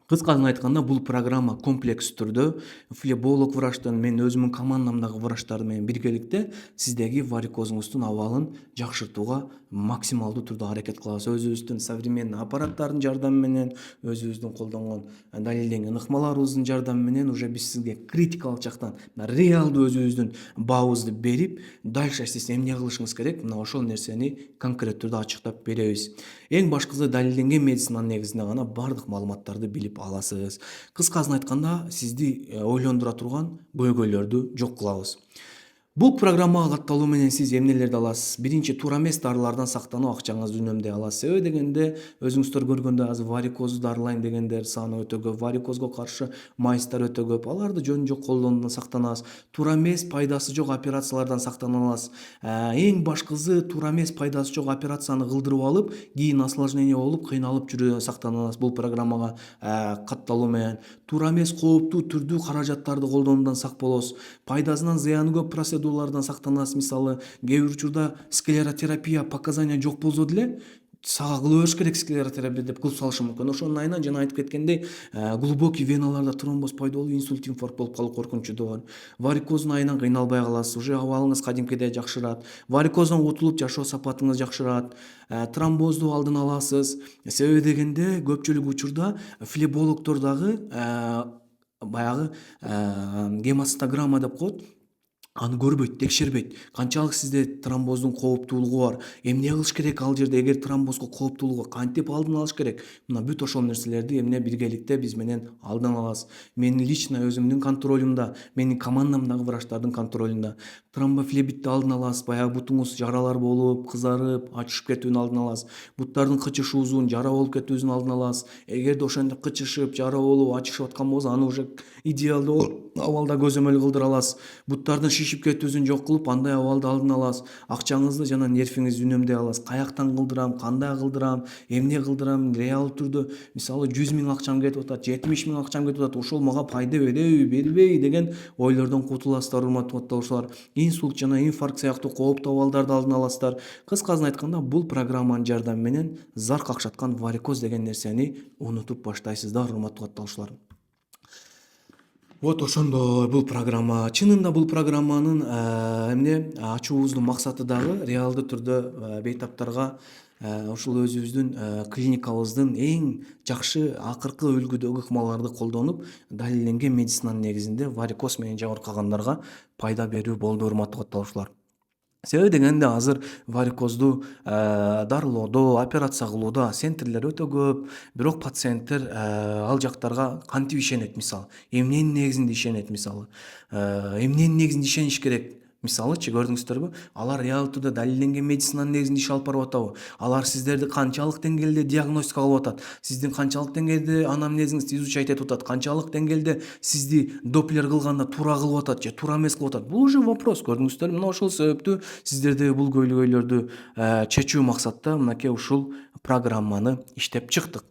Кыскасын айтканда, бул программа комплекс түрдө флеболог врачтан, мен өзүмүн командамдагы врачтар менен биргеликте сиздеги варикозуңуздун абалын жакшыртууга максималдуу түрдө аракет кылабыз. Өзүбүздүн современный аппараттардын жардамы менен, өзүбүздүн колдонгон далилденген ыкмаларыбыздын жардамы менен уже биз сизге критикалык жактан реалдуу өзүбүздүн баабызды берип, дальше сиз эмне кылышыңыз керек, мына ошол нерсени конкрет түрдө ачыктап беребиз. Эң башкысы далилденген медицинанын негизинде гана бардык маалыматтарды билип аласыз. Кыскасын айтканда, сизди ойлондура турган көйгөйлөрдү жок кылабыз. Бул программага катталуу менен сиз эмнелерди аласыз? Биринчи, туура эмес дарылардан сактануу, акчаңызды үнөмдөй аласыз. Себеби дегенде өзүңүздөр көргөндөй азыр варикозду дарылайм дегендер саны өтө көп, варикозго каршы майыстар өтө көп. Аларды жөн жок колдонуудан сактанасыз. Туура эмес, пайдасы жок операциялардан сактана аласыз. Эң башкысы, туура эмес, пайдасы жок операцияны кылдырып алып, кийин осложнение болуп, кыйналып жүрүүдөн сактана аласыз. Бул программага катталуу менен туура эмес, кооптуу түрдүү каражаттарды колдонуудан сак болосуз. Пайдасынан зыяны көп процедуралардан сактанасыз. Мисалы, кээ бир учурда склеротерапия показания жок болсо деле сага кыла бериш керек, склеротерапия деп кылып салышы мүмкүн. Ошонун айынан жана айтып кеткендей, глубокий веналарда тромбоз пайда болуп, инсульт, инфаркт болуп калуу коркунучу да бар. Варикоздун айынан кыйналбай каласыз, уже абалыңыз кадимкидей жакшырат. Варикоздон кутулуп жашоо сапатыңыз жакшырат. Тромбозду алдын аласыз. Себеби дегенде көпчүлүк учурда флебологдор дагы баягы гемостограмма деп коет. Аны көрбөйт, текшербейт. Канчалык сизде тромбоздун кооптуулугу бар, эмне кылыш керек ал жерде, эгер тромбозго кооптуулугу кантип алдын алыш керек. Мына бүт ошол нерселерди эмне биргеликте биз менен алдын алабыз. Менин лично өзүмдүн контролюмда, менин командамдагы врачтардын контролюнда тромбофлебитти алдын аласыз. Баягы бутуңуз жаралар болуп, кызарып, ачышып кетүүнүн алдын аласыз. Буттардын кычышуусун, жара болуп кетүүсүн алдын аласыз. Эгерде ошондой кычышып, жара болуп, ачышып аткан болсо, аны уже идеалдуу абалда көзөмөл кылдыра аласыз. Буттардын шишип кетүүсүн жок кылып, андай абалды алдын аласыз. Акчаңызды жана нервиңизди үнөмдөй аласыз. Каяктан кылдырам, кандай кылдырам, эмне кылдырам, реалдуу түрдө мисалы 100 000 акчам кетип атат, 70 000 акчам кетип атат, ошол мага пайда береби, бербейби деген ойлордон кутуласыздар, урматтуу катталуучулар. Инсульт жана инфаркт сыяктуу кооптуу абалдарды алдын аласыздар. Кыскасын айтканда, бул программанын жардамы менен зар какшаткан варикоз деген нерсени унутуп баштайсыздар, урматтуу катталуучулар. Вот ошондой бул программа. Чынында бул программанын эмне ачуубуздун максаты дагы реалдуу түрдө бейтаптарга ушул өзүбүздүн клиникабыздын эң жакшы акыркы үлгүдөгү ыкмаларды колдонуп, далилденген медицинанын негизинде варикоз менен жабыркагандарга пайда берүү болду, урматтуу катталуучулар. Себеби дегенде азыр варикозду дарылоодо, операция кылууда центрлер өтө көп, бирок пациенттер ал жактарга кантип ишенет, мисалы, эмненин негизинде ишенет, мисалы, эмненин негизинде ишениш керек. Мисалычы, көрдүңүздөрбү? Алар реалдуу түрдө далилденген медицинанын негизинде иш алып барып атабы? Алар сиздерди канчалык деңгээлде диагностика кылып атат? Сиздин канчалык деңгээлде анамнезиңизди изучать этип атат? Канчалык деңгээлде сизди доплер кылганда туура кылып атат же туура эмес кылып атат? Бул уже вопрос, көрдүңүздөрбү? Мына ошол себептүү сиздердеги бул көйгөйлөрдү чечүү максатта мынакей ушул программаны иштеп чыктык.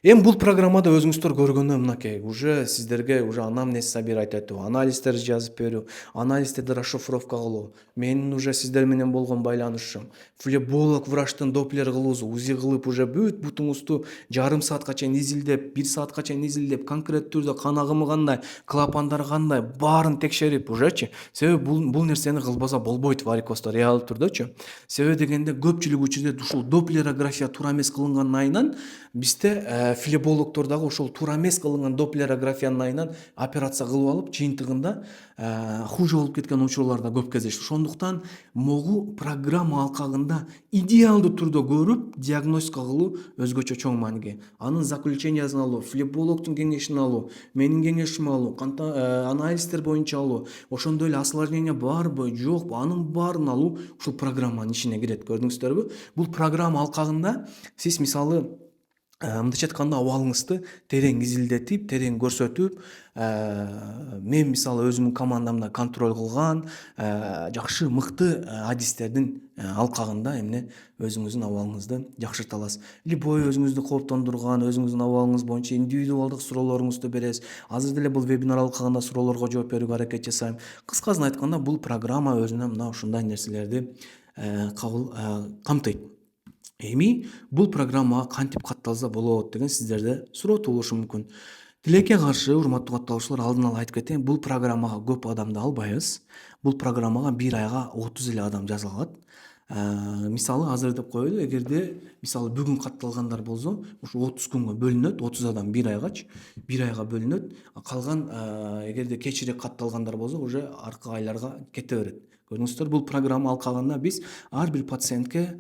Эми бул программада өзүңүздөр көргөндөй мынакей уже сиздерге уже анамнез собирать этүү, анализдерди жазып берүү, анализдерди расшифровка кылуу, менин уже сиздер менен болгон байланышым, флеболог врачтын доплер кылуусу, УЗИ кылып уже бүт бутуңузду жарым саатка чейин изилдеп, 1 саатка чейин изилдеп, конкреттүү түрдө кан агымы кандай, клапандар кандай, баарын текшерип ужечи. Себеби бул нерсени кылбаса болбойт варикоздо реалдуу түрдөчү. Себеби дегенде көпчүлүк учурда ушул доплерография туура эмес кылынганын айынан бизде флебологдор дагы ошол туура эмес кылынган доплерографиянын айынан операция кылып алып, жыйынтыгында хуже болуп кеткен учурлар да көп кездешти. Ошондуктан могу программа алкагында идеалдуу түрдө көрүп, диагностика кылуу өзгөчө чоң мааниге. Анын заключениясын алуу, флебологдун кеңешин алуу, менин кеңешими алуу, анализдер боюнча алуу, ошондой эле осложнение барбы, жокпу, анын баарын алуу ушул программанын ишине кирет, көрдүңүздөрбү? Бул программа алкагында сиз мисалы мындайча айтканда абалыңызды терең изилдетип, терең көрсөтүп, мен мисалы өзүмдүн командамда контроль кылган жакшы мыкты адистердин алкагында эмне өзүңүздүн абалыңызды жакшырта аласыз. Любой өзүңүздү кооптондурган, өзүңүздүн абалыңыз боюнча индивидуалдык суроолоруңузду бересиз. Азыр деле бул вебинар алкагында суроолорго жооп берүүгө аракет жасайм. Кыскасын айтканда, бул программа өзүнө мына ушундай нерселерди камтыйт. Эми бул программага кантип катталса болот деген сиздерде суроо туулушу мүмкүн. Тилекке каршы, урматтуу катталуучулар, алдын ала айтып кетейин, бул программага көп адамды албайбыз. Бул программага 1 айга 30 эле адам жазыла алат. Мисалы азыр деп коелу, эгерде мисалы бүгүн катталгандар болсо, ушу 30 күнгө бөлүнөт, 30 адам 1 айгачы, 1 айга бөлүнөт. Калган эгерде кечирээк катталгандар болсо, уже аркы айларга кете берет. Көрдүңүздөр, бул программа алкагында биз ар бир пациентке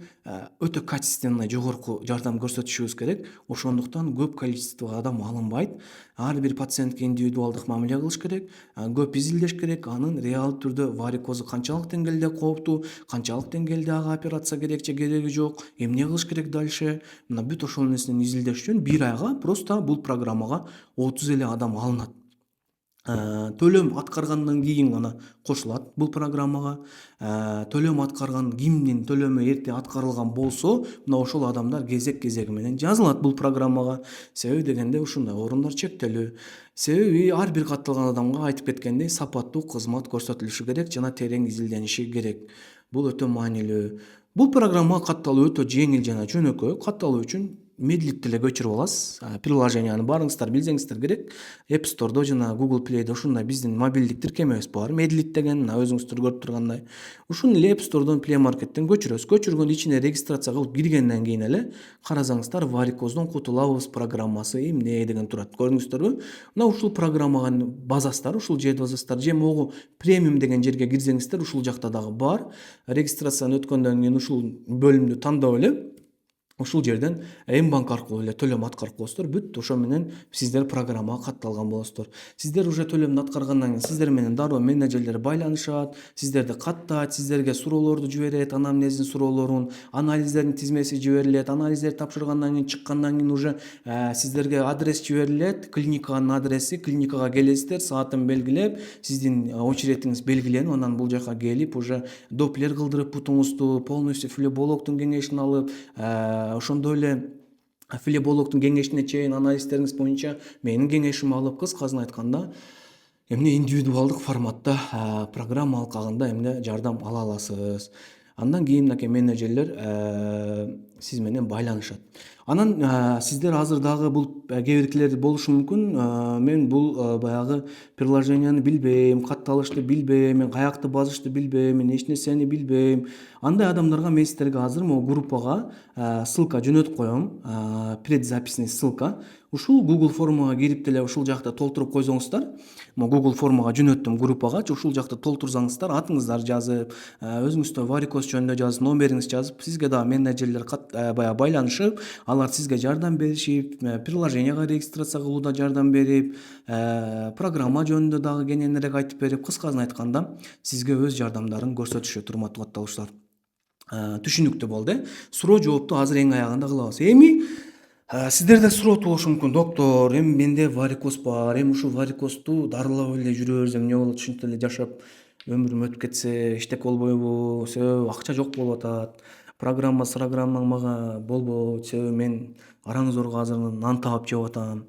өтө качественный, жогорку жардам көрсөтүшүбүз керек. Ошондуктан көп количество адам алынбайт. Ар бир пациентке индивидуалдык мамиле кылыш керек, көп изилдеш керек. Анын реал түрдө варикозу канчалык деңгээлде кооптуу, канчалык деңгээлде ага операция керек же кереги жок, эмне кылыш керек дальше. Мына бүт ошол нерсени изилдеш үчүн бир айга просто бул программага 30 эле адам алынат. Төлөм аткаргандан кийин гана кошулат бул программага. Төлөм аткарган, кимдин төлөмү эрте аткарылган болсо, мына ошол адамдар кезеги менен жазылат бул программага. Себеби дегенде ушундай орундар чектелүү. Себеби ар бир катталган адамга айтып кеткендей сапаттуу кызмат көрсөтүлүшү керек жана терең изилдениши керек. Бул өтө маанилүү. Бул программага катталуу өтө жеңил жана жөнөкөй. Катталуу үчүн медлит эле көчүрүп аласыз. Приложенияны баарыңыздар билсеңиздер керек. App Store'да жана Google Play'де ушундай биздин мобилдик тиркемебиз бар. Медлит деген, мына өзүңүздөр көрүп тургандай. Ушуну эле App Store'дон Play Market'тен көчүрөсүз. Көчүргөндө ичине регистрация кылып киргенден кийин эле карасаңыздар варикоздон кутулабыз программасы эмне деген турат. Көрдүңүздөрбү? Мына ушул программага базасыздар, ушул жерди базасыздар. Же могу премиум деген жерге кирсеңиздер, ушул жакта дагы бар. Регистрацияны өткөндөн кийин ушул бөлүмдү тандап эле ушул жерден М-банк аркылуу эле төлөм аткарып коесуздар. Бүт ошо менен сиздер программага катталган болосуздар. Сиздер уже төлөмдү аткаргандан кийин сиздер менен дароо менеджерлер байланышат, сиздерди каттайт, сиздерге суроолорду жиберет, анамнездин суроолорун, анализдердин тизмеси жиберилет. Анализдерди тапшыргандан кийин чыккандан кийин уже сиздерге адрес жиберилет, клиниканын адреси, клиникага келесиздер, саатын белгилеп, сиздин очередиңиз белгиленип, анан бул жака келип уже доплер кылдырып бутуңузду, полностью флебологдун кеңешин алып, ошондой эле флебологдун кеңешине чейин анализдериңиз боюнча менин кеңешимди алып, кыскасын айтканда эмне индивидуалдык форматта программа алкагында эмне жардам ала аласыз. Андан кийин мынакей менеджерлер сиз менен байланышат. Анан сиздер азыр дагы бул кээ биркилер болушу мүмкүн. Мен бул баягы приложенияны билбейм, катталышты билбейм, мен каякты базышты билбейм, мен эч нерсени билбейм. Андай адамдарга мен сиздерге азыр могу группага ссылка жөнөтүп коем, предзаписный ссылка. Ушул Google формуга кирип деле ушул жакта толтуруп койсоңуздар, Google формуга жөнөттүм группага, ушул жакта толтурсаңыздар, атыңыздарды жазып, өзүңүздө варикоз жөнүндө жазып, номериңизди жазып, сизге дагы менеджерлер баягы байланышып, алар сизге жардам беришип, приложенияга регистрация кылууда жардам берип, программа жөнүндө дагы кененирээк айтып берип, кыскасын айтканда сизге өз жардамдарын көрсөтүшөт, урматтуу катталуучулар. Түшүнүктүү болду. Суроо жоопту азыр эң аягында кылабыз. Эми сиздерде суроо туулушу мүмкүн. Доктор, эми менде варикоз бар. Эми ушул варикозду дарылап эле жүрө берсем эмне болот? Ушинтип эле жашап өмүрүм өтүп кетсе эчтеке болбойбу? Себеби акча жок болуп атат. Программаң мага болбойт. Себеби мен араңзорго азыр нан таап жеп атам.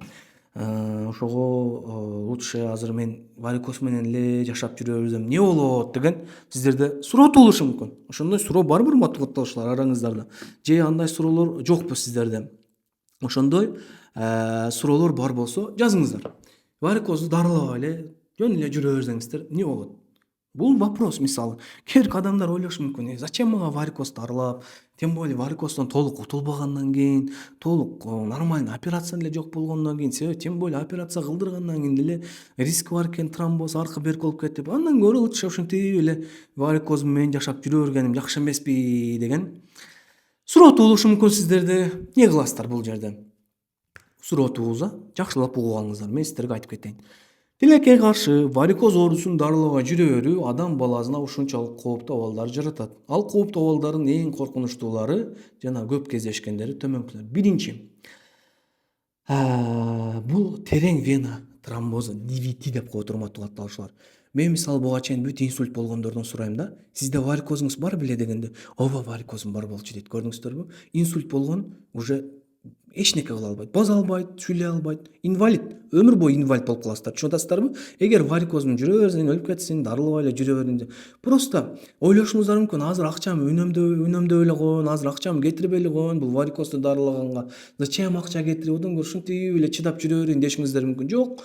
Ошого лучше азыр мен варикоз менен эле жашап жүрө берсем эмне болот деген сиздерде суроо туулушу мүмкүн. Ошондой суроо барбы, урматтуу катталуучулар, араңыздарда? Же андай суроолор жокпу сиздерде? Ошондой суроолор бар болсо жазыңыздар. Варикозду дарылабай эле жөн эле жүрө берсеңиздер эмне болот? Бул вопрос. Мисалы, кээ бирки адамдар ойлошу мүмкүн, зачем мага варикоз дарылап, тем более варикоздон толук кутулбагандан кийин, толук нормальный операция деле жок болгондон кийин, себеби тем более операция кылдыргандан кийин деле риск бар экен, тромбоз, аркы берки болуп кетип, андан көрө лучше ушинтип эле варикоз менен жашап жүрө бергеним жакшы эмеспи деген суроо туулушу мүмкүн сиздерде. Эмне кыласыздар бул жерде? Суроо туулса, жакшылап угуп алыңыздар. Мен сиздерге айтып кетейин. Тилекке каршы варикоз оорусун дарылабай жүрө берүү адам баласына ушунчалык кооптуу абалдар жаратат. Ал кооптуу абалдардын эң коркунучтуулары жана көп кездешкендери төмөнкүлөр. Биринчи, бул терең вена тромбозу, DVT деп коет, урматтуу катталуучулар. Мен мисалы буга чейин бүт инсульт болгондордон сурайм да, сизде варикозуңуз бар беле дегенде, ооба варикозум бар болчу дейт. Көрдүңүздөрбү? Инсульт болгон уже эчнеке кыла албайт, баса албайт, сүйлөй албайт, инвалид, өмүр бою инвалид болуп каласыздар. Түшүнүп атасыздарбы? Эгер варикозун жүрө берсең, өлүп кетсин, дарылабай эле жүрө берин. Просто ойлошуңуздар мүмкүн, азыр акчамы үнөмдөп эле коеюн, азыр акчамы кетирбей эле коеюн бул варикозду дарылаганга. Зачем акча кетирип, одан көрө ушинтип эле чыдап жүрө берейин дешиңиздер мүмкүн. Жок.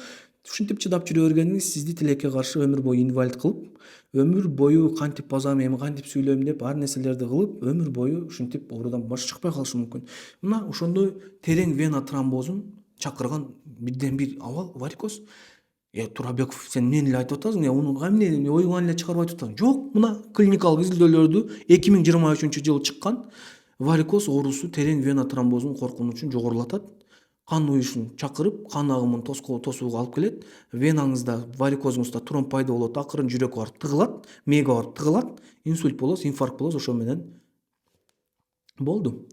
Ушинтип чыдап жүрө бергениңиз сизди тилекке каршы өмүр бою инвалид кылып, өмүр бою кантип базам, эми кантип сүйлөйм деп ар нерселерди кылып, өмүр бою ушинтип оорудан баш чыкпай калышы мүмкүн. Мына ошондой терең вена тромбозун чакырган бирден бир абал варикоз. Турабеков, сен эмнени эле айтып атасың, уну эмне оюңан эле чыгарып айтып атасың? Жок, мына клиникалык изилдөөлөрдү 2023-жылы чыккан варикоз оорусу терең вена тромбозунун коркунучун жогорулатат. Кан уюшун чакырып, кан агымын тосууга алып келет. Венаңызда, варикозуңузда тромб пайда болот, акырын жүрөккө барып тыгылат, мээге барып тыгылат, инсульт болосуз, инфаркт болосуз, ошо менен болду.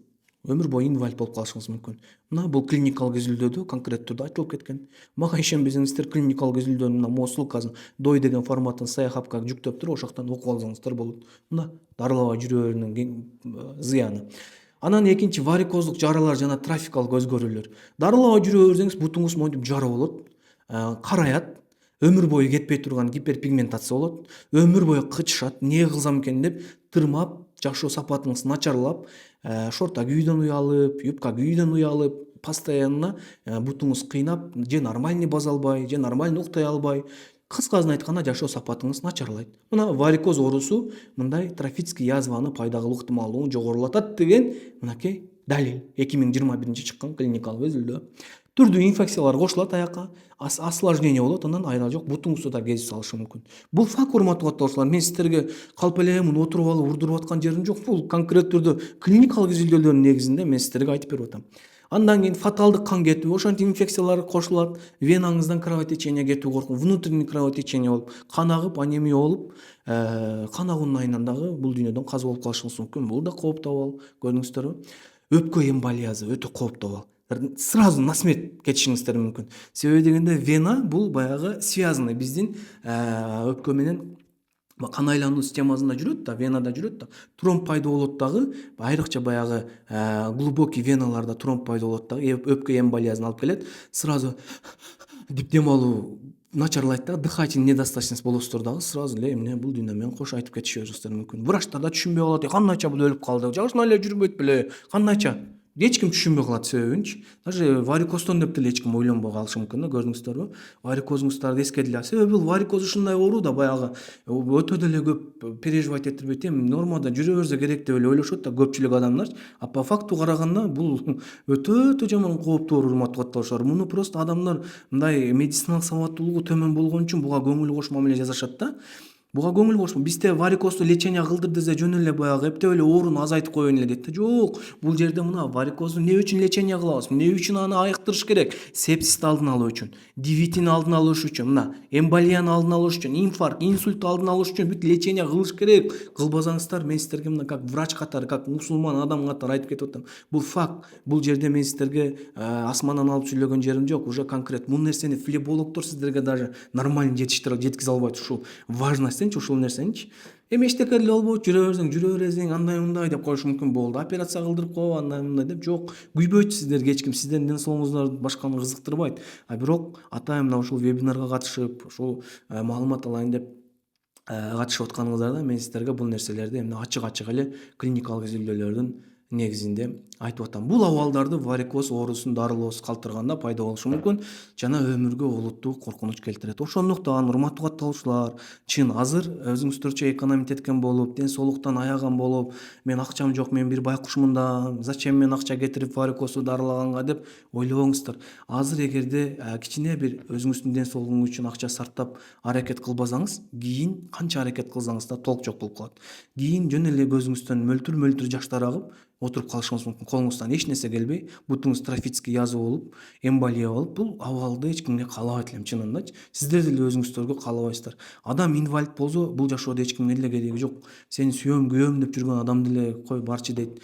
Өмүр бою инвалид болуп калышыңыз мүмкүн. Мына бул клиникалык изилдөөдө конкреттүү түрдө айтылып кеткен. Мага ишенбесеңиздер, клиникалык изилдөөнүн мына могу ссылкасын дой деген форматын саяхапка жүктөп туруп, ошоктон окуп алсаңыздар болот. Мына дарылабай жүрө берүүнүн зыяны. Анан экинчи варикоздук жаралар жана трофикалык өзгөрүүлөр. Дарылабай жүрө берсеңиз бутуңуз монтип жара болот, караят, өмүр бою кетпей турган гиперпигментация болот, өмүр бою кычышат, эмне кылсам экен деп тырмап, жашоо сапатыңыз начарлап, шорта кийүүдөн уялып, юбка кийүүдөн уялып, постоянно бутуңуз кыйнап, же нормальный база албай, же нормальный уктай албай, кыскасын айтканда жашоо сапатыңыз начарлайт. Мына варикоз оорусу мындай трофический язваны пайда кылуу ыктымалдуулугун жогорулатат деген мынакей далил. 2021 чыккан клиникалык изилдөө. Түрдүү инфекциялар кошулат аяка, осложнение болот, анан айрат жок бутуңузду да кезип салышы мүмкүн. Бул факт, урматтуу каттоочулар, мен сиздерге калп эле муну отуруп алып урдуруп аткан жерим жок. Бул конкрет түрдө клиникалык изилдөөлөрдүн негизинде мен сиздерге айтып берип атам. Андан кийин фаталдык кан кетүү, ошентип инфекциялар кошулат, венаңыздан кровотечение кетүү коркунуч, внутренний кровотечение болуп, кан агып, анемия болуп, кан агуунун айынан дагы бул дүйнөдөн каза болуп калышыңыз мүмкүн. Бул да кооптуу абал, көрдүңүздөрбү? Өпкө эмболиясы өтө кооптуу абал. Сразу на смерть кетишиңиздер мүмкүн. Себеби дегенде вена бул баягы связанный биздин өпкө менен кан айлануу системасында жүрөт да, венада жүрөт да. Тромб пайда болот дагы, айрыкча баягы глубокий веналарда тромб пайда болот дагы, өпкө эмболиясына алып келет. Сразу деп дем алуу начарлайт да, дыхательный недостаточность болосуздар дагы, сразу эле эмне бул дүйнө менен кош айтып кетишиңиздер мүмкүн. Врачтар да түшүнбөй калат, кандайча бул өлүп калды, жашына эле жүрбөйт беле, кандайча. Эч ким түшүнбөй калат себебинчи. Даже варикоздон деп деле эч ким ойлонбой калышы мүмкүн да, көрдүңүздөрбү? Варикозуңуздарды эскердиле. Себеби бул варикоз ушундай оору да, баягы өтө деле көп переживать этирбейт, нормада жүрө берсе керек деп эле ойлошот да көпчүлүк адамдар. А по факту караганда бул өтө жаман кооптуу оору, урматтуу каттоочулар. Муну просто адамдар мындай медициналык сабаттуулугу төмөн болгон үчүн буга көңүл кош мамиле жасашат да. Буга көңүл кош. Бизде варикозду лечение кылдыр десе жөн эле баягы эптеп эле ооруну азайтып коеюн эле дейт да. Жок, бул жерде мына варикозду эмне үчүн лечение кылабыз? Эмне үчүн аны айыктырыш керек? Сепсисти алдын алуу үчүн, дивитини алдын алыш үчүн, мына эмболияны алдын алыш үчүн, инфаркт, инсультту алдын алыш үчүн бүт лечение кылыш керек. Кылбасаңыздар, мен сиздерге мына как врач катары, как мусулман адам катары айтып кетип атам. Бул факт. Бул жерде мен сиздерге асмандан алып сүйлөгөн жерим жок. Уже конкрет бул нерсени флебологдор сиздерге даже нормально жеткизе албайт. Ушул важность ушул нерсеничи. Эми эчтеке эле болбойт, жүрө бересиң, андай мындай деп коюшу мүмкүн. Болду, операция кылдырып кой, андай мындай деп. Жок, күйбөйт сиздерге эч ким, сиздердин ден соолугуңуздар башканы кызыктырбайт. А бирок атайын мына ушул вебинарга катышып, ушул маалымат алайын деп катышып атканыңыздарда мен сиздерге бул нерселерди эмне ачык эле клиникалык изилдөөлөрдүн негизинде айтып атам. Бул абалдарды варикоз оорусун дарылоосуз калтырганда пайда болушу мүмкүн жана өмүргө олуттуу коркунуч келтирет. Ошондуктан урматтуу катталуучулар, чын азыр өзүңүздөрчө экономить эткен болуп, ден соолуктан аяган болуп, мен акчам жок, мен бир байкушмун да, зачем мен акча кетирип варикозду дарылаганга деп ойлобоңуздар. Азыр эгерде кичине бир өзүңүздүн ден соолугуңуз үчүн акча сарптап аракет кылбасаңыз, кийин канча аракет кылсаңыз да толк жок болуп калат. Кийин жөн эле көзүңүздөн мөлтүр жаштар агып, отуруп калышыңыз мүмкүн. Колуңуздан эч нерсе келбей, бутуңуз трофический язва болуп, эмболия болуп, бул абалды эч кимге каалабайт элем, чынындачы. Сиздер деле өзүңүздөргө каалабайсыздар. Адам инвалид болсо, бул жашоодо эч кимге деле кереги жок. Сени сүйөм, күйөм деп жүргөн адам деле кой барчы дейт.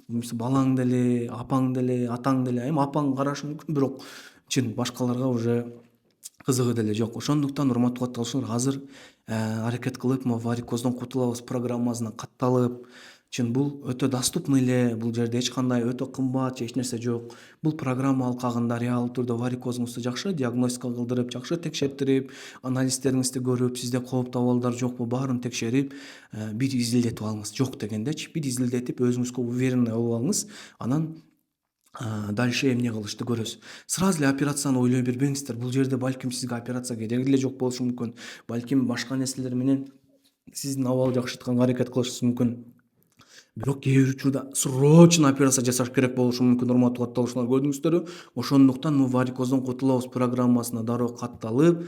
Балаң деле, апаң деле, атаң деле. Эми апаң карашы мүмкүн, бирок чын башкаларга уже кызыгы деле жок. Ошондуктан урматтуу катталуучулар, азыр аракет кылып, варикоздон кутулабыз программасына катталып, чын бул өтө доступный эле, бул жерде эч кандай өтө кымбат же эч нерсе жок. Бул программа алкагында реал түрдө варикозуңузду жакшы диагностика кылдырып, жакшы текшертирип, анализдериңизди көрүп, сизде кооптуу абалдар жокпу баарын текшерип, бир изилдетип алыңыз. Жок дегендечи, бир изилдетип өзүңүзгө уверенный болуп алыңыз. Анан дальше эмне кылышты көрөсүз. Сразу эле операцияны ойлой бербеңиздер. Бул жерде балким сизге операция кереги деле жок болушу мүмкүн. Балким башка нерселер менен сиздин абалды жакшыртканга аракет кылышыңыз мүмкүн. Бирок кээ бир учурда срочно операция жасаш керек болушу мүмкүн, урматтуу катталуучулар, көрдүңүздөрбү? Ошондуктан варикоздон кутулабыз программасына дароо катталып,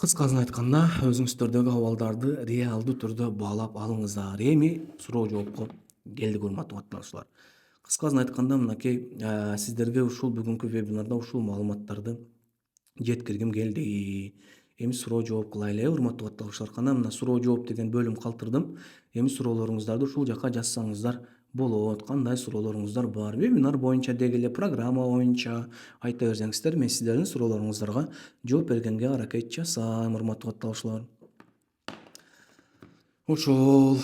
Кыскасын айтканда, өзүңүздөрдөгү абалдарды реалдуу түрдө баалап алыңыздар. Эми суроо жоопко келдик, урматтуу каттаанушуулар. Кыскасын айтканда, мынакей сиздерге ушул бүгүнкү вебинарда ушул маалыматтарды жеткиргим келди. Эми суроо жооп кылайлы, урматтуу каттаанушуулар. Кана мына суроо жооп деген бөлүм калтырдым. Эми суроолоруңуздарды ушул жака жазсаңыздар болот. Кандай суроолоруңуздар бар? Вебинар боюнча деги эле, программа боюнча айта берсеңиздер, мен сиздердин суроолоруңуздарга жооп бергенге аракет жасайм, урматтуу каттаанушуулар. Ошол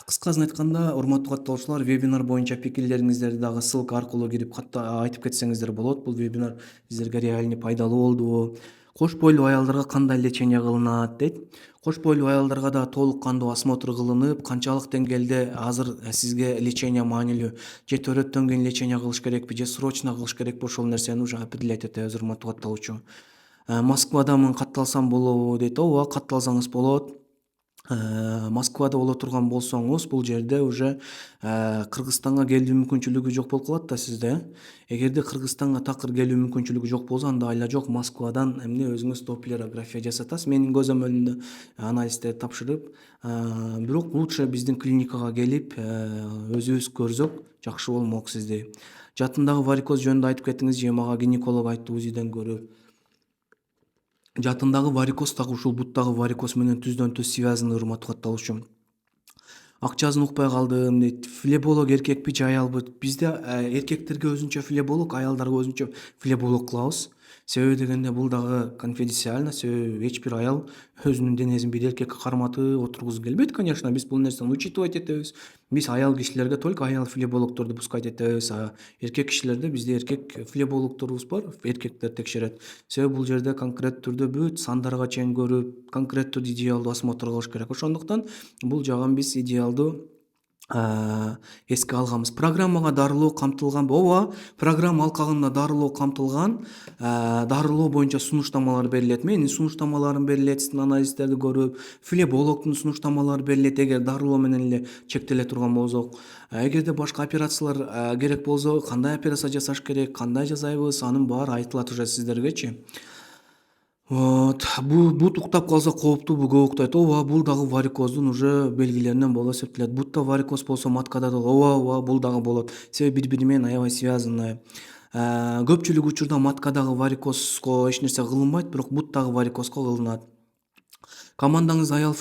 кыскасын айтканда, урматтуу каттаанушуулар, вебинар боюнча пикирлериңиздерди дагы ссылка аркылуу кирип айтып кетсеңиздер болот. Бул вебинар сиздерге реально пайдалуу болдубу? Кош бойлуу аялдарга кандай лечение кылынат дейт. Кош бойлуу аялдарга да толук кандуу осмотр кылынып, канчалык деңгээлде азыр сизге лечение маанилүү, же төрөттөн кийин лечение кылыш керекпи, же срочно кылыш керекпи, ошол нерсени уже определять этебиз, урматтуу катталуучу. Москвадамын, катталсам болобу дейт. Ооба, катталсаңыз болот. Москвада боло турган болсоңуз, бул жерде уже Кыргызстанга келүү мүмкүнчүлүгү жок болуп калат да сизде. Эгерде Кыргызстанга такыр келүү мүмкүнчүлүгү жок болсо, анда айла жок, Москвадан эмне өзүңүз доплерография жасатасыз, менин көзөмөлүмдө анализдерди тапшырып. Бирок лучше биздин клиникага келип өзүбүз көрсөк жакшы болмок сизди. Жатындагы варикоз жөнүндө айтып кеттиңиз, же мага гинеколог айтты УЗИден көрүп. Жатындагы варикоз дагы ушул буттагы варикоз менен түздөн түз связаны, урматтуу катталуучу. Акчасын укпай калдым дейт. Флеболог эркекпи же аялбы? Бизде эркектерге өзүнчө флеболог, аялдарга өзүнчө флеболог кылабыз. Себеби дегенде бул дагы конфиденциально. Себеби эч бир аял өзүнүн денесин бир эркекке карматып отургузу келбейт, конечно. Биз бул нерсени учитывать этебиз. Биз аял кишилерге только аял флебологдорду пускать этебиз. Эркек кишилерде бизде эркек флебологдорубуз бар, эркектер текшерет. Себеби бул жерде конкреттүү түрдө бүт сандарга чейин көрүп, конкреттүү идеалдуу осмотр кылыш керек. Ошондуктан бул жагын биз идеалдуу эске алганбыз. Программага дарылоо камтылганбы? Ооба, программа алкагында дарылоо камтылган. Дарылоо боюнча сунуштамалар берилет. Менин сунуштамаларым берилет, сиздин анализдерди көрүп, флебологдун сунуштамалары берилет, эгер дарылоо менен эле чектеле турган болсок. Эгерде башка операциялар керек болсо, кандай операция жасаш керек, кандай жасайбыз, анын баары айтылат уже сиздергечи. Бут уктап калса кооптуубу, көп уктайт. Ооба, бул дагы варикоздун уже белгилеринен болуп эсептелет. Бутта варикоз болсо маткада да ооба, бул дагы болот. Себеби бири-бири менен аябай связаны. Көпчүлүк учурда маткадагы варикозго эч нерсе кылынбайт, бирок буттагы варикозго кылынат. Командаңыз аял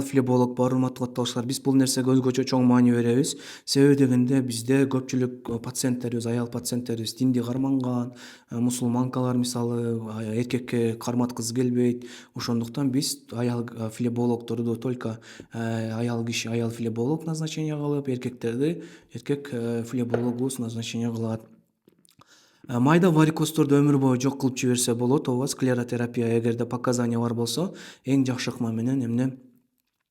флеболог бар, урматтуу каттаанушуулар. Биз бул нерсеге өзгөчө чоң маани беребиз. Себеби дегенде бизде көпчүлүк пациенттерибиз, аял пациенттерибиз динди карманган, мусулманкалар мисалы эркекке карматкысы келбейт. Ошондуктан биз аял флебологдорду только аял киши аял флеболог назначение кылып, эркектерди эркек флебологубуз назначение кылат. Майда варикоздорду өмүр бою жок кылып жиберсе болот. Ооба, склеротерапия эгерде показания бар болсо, эң жакшы ыкма менен эмне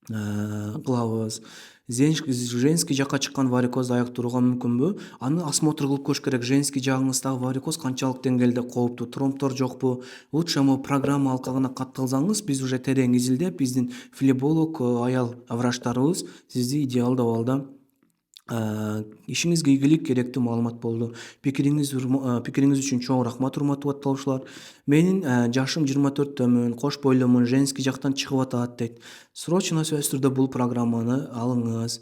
кылабыз. Женский жакка чыккан варикозду айыктырууга мүмкүнбү? Аны осмотр кылып көрүш керек. Женский жагыңыздагы варикоз канчалык деңгээлде кооптуу, тромбдор жокпу? Лучше программа алкагына катталсаңыз, биз уже терең изилдеп, биздин флеболог аял врачтарыбыз сизди идеалдуу абалда ишиңизге ийгилик, керектүү маалымат болду. Пикириңиз үчүн чоң рахмат, урматтуу каттаанушуулар. Менин жашым 24-төмүн, кош бойлуумун, женский жактан чыгып атат дейт. Срочно сөзсүз түрдө бул программаны алыңыз.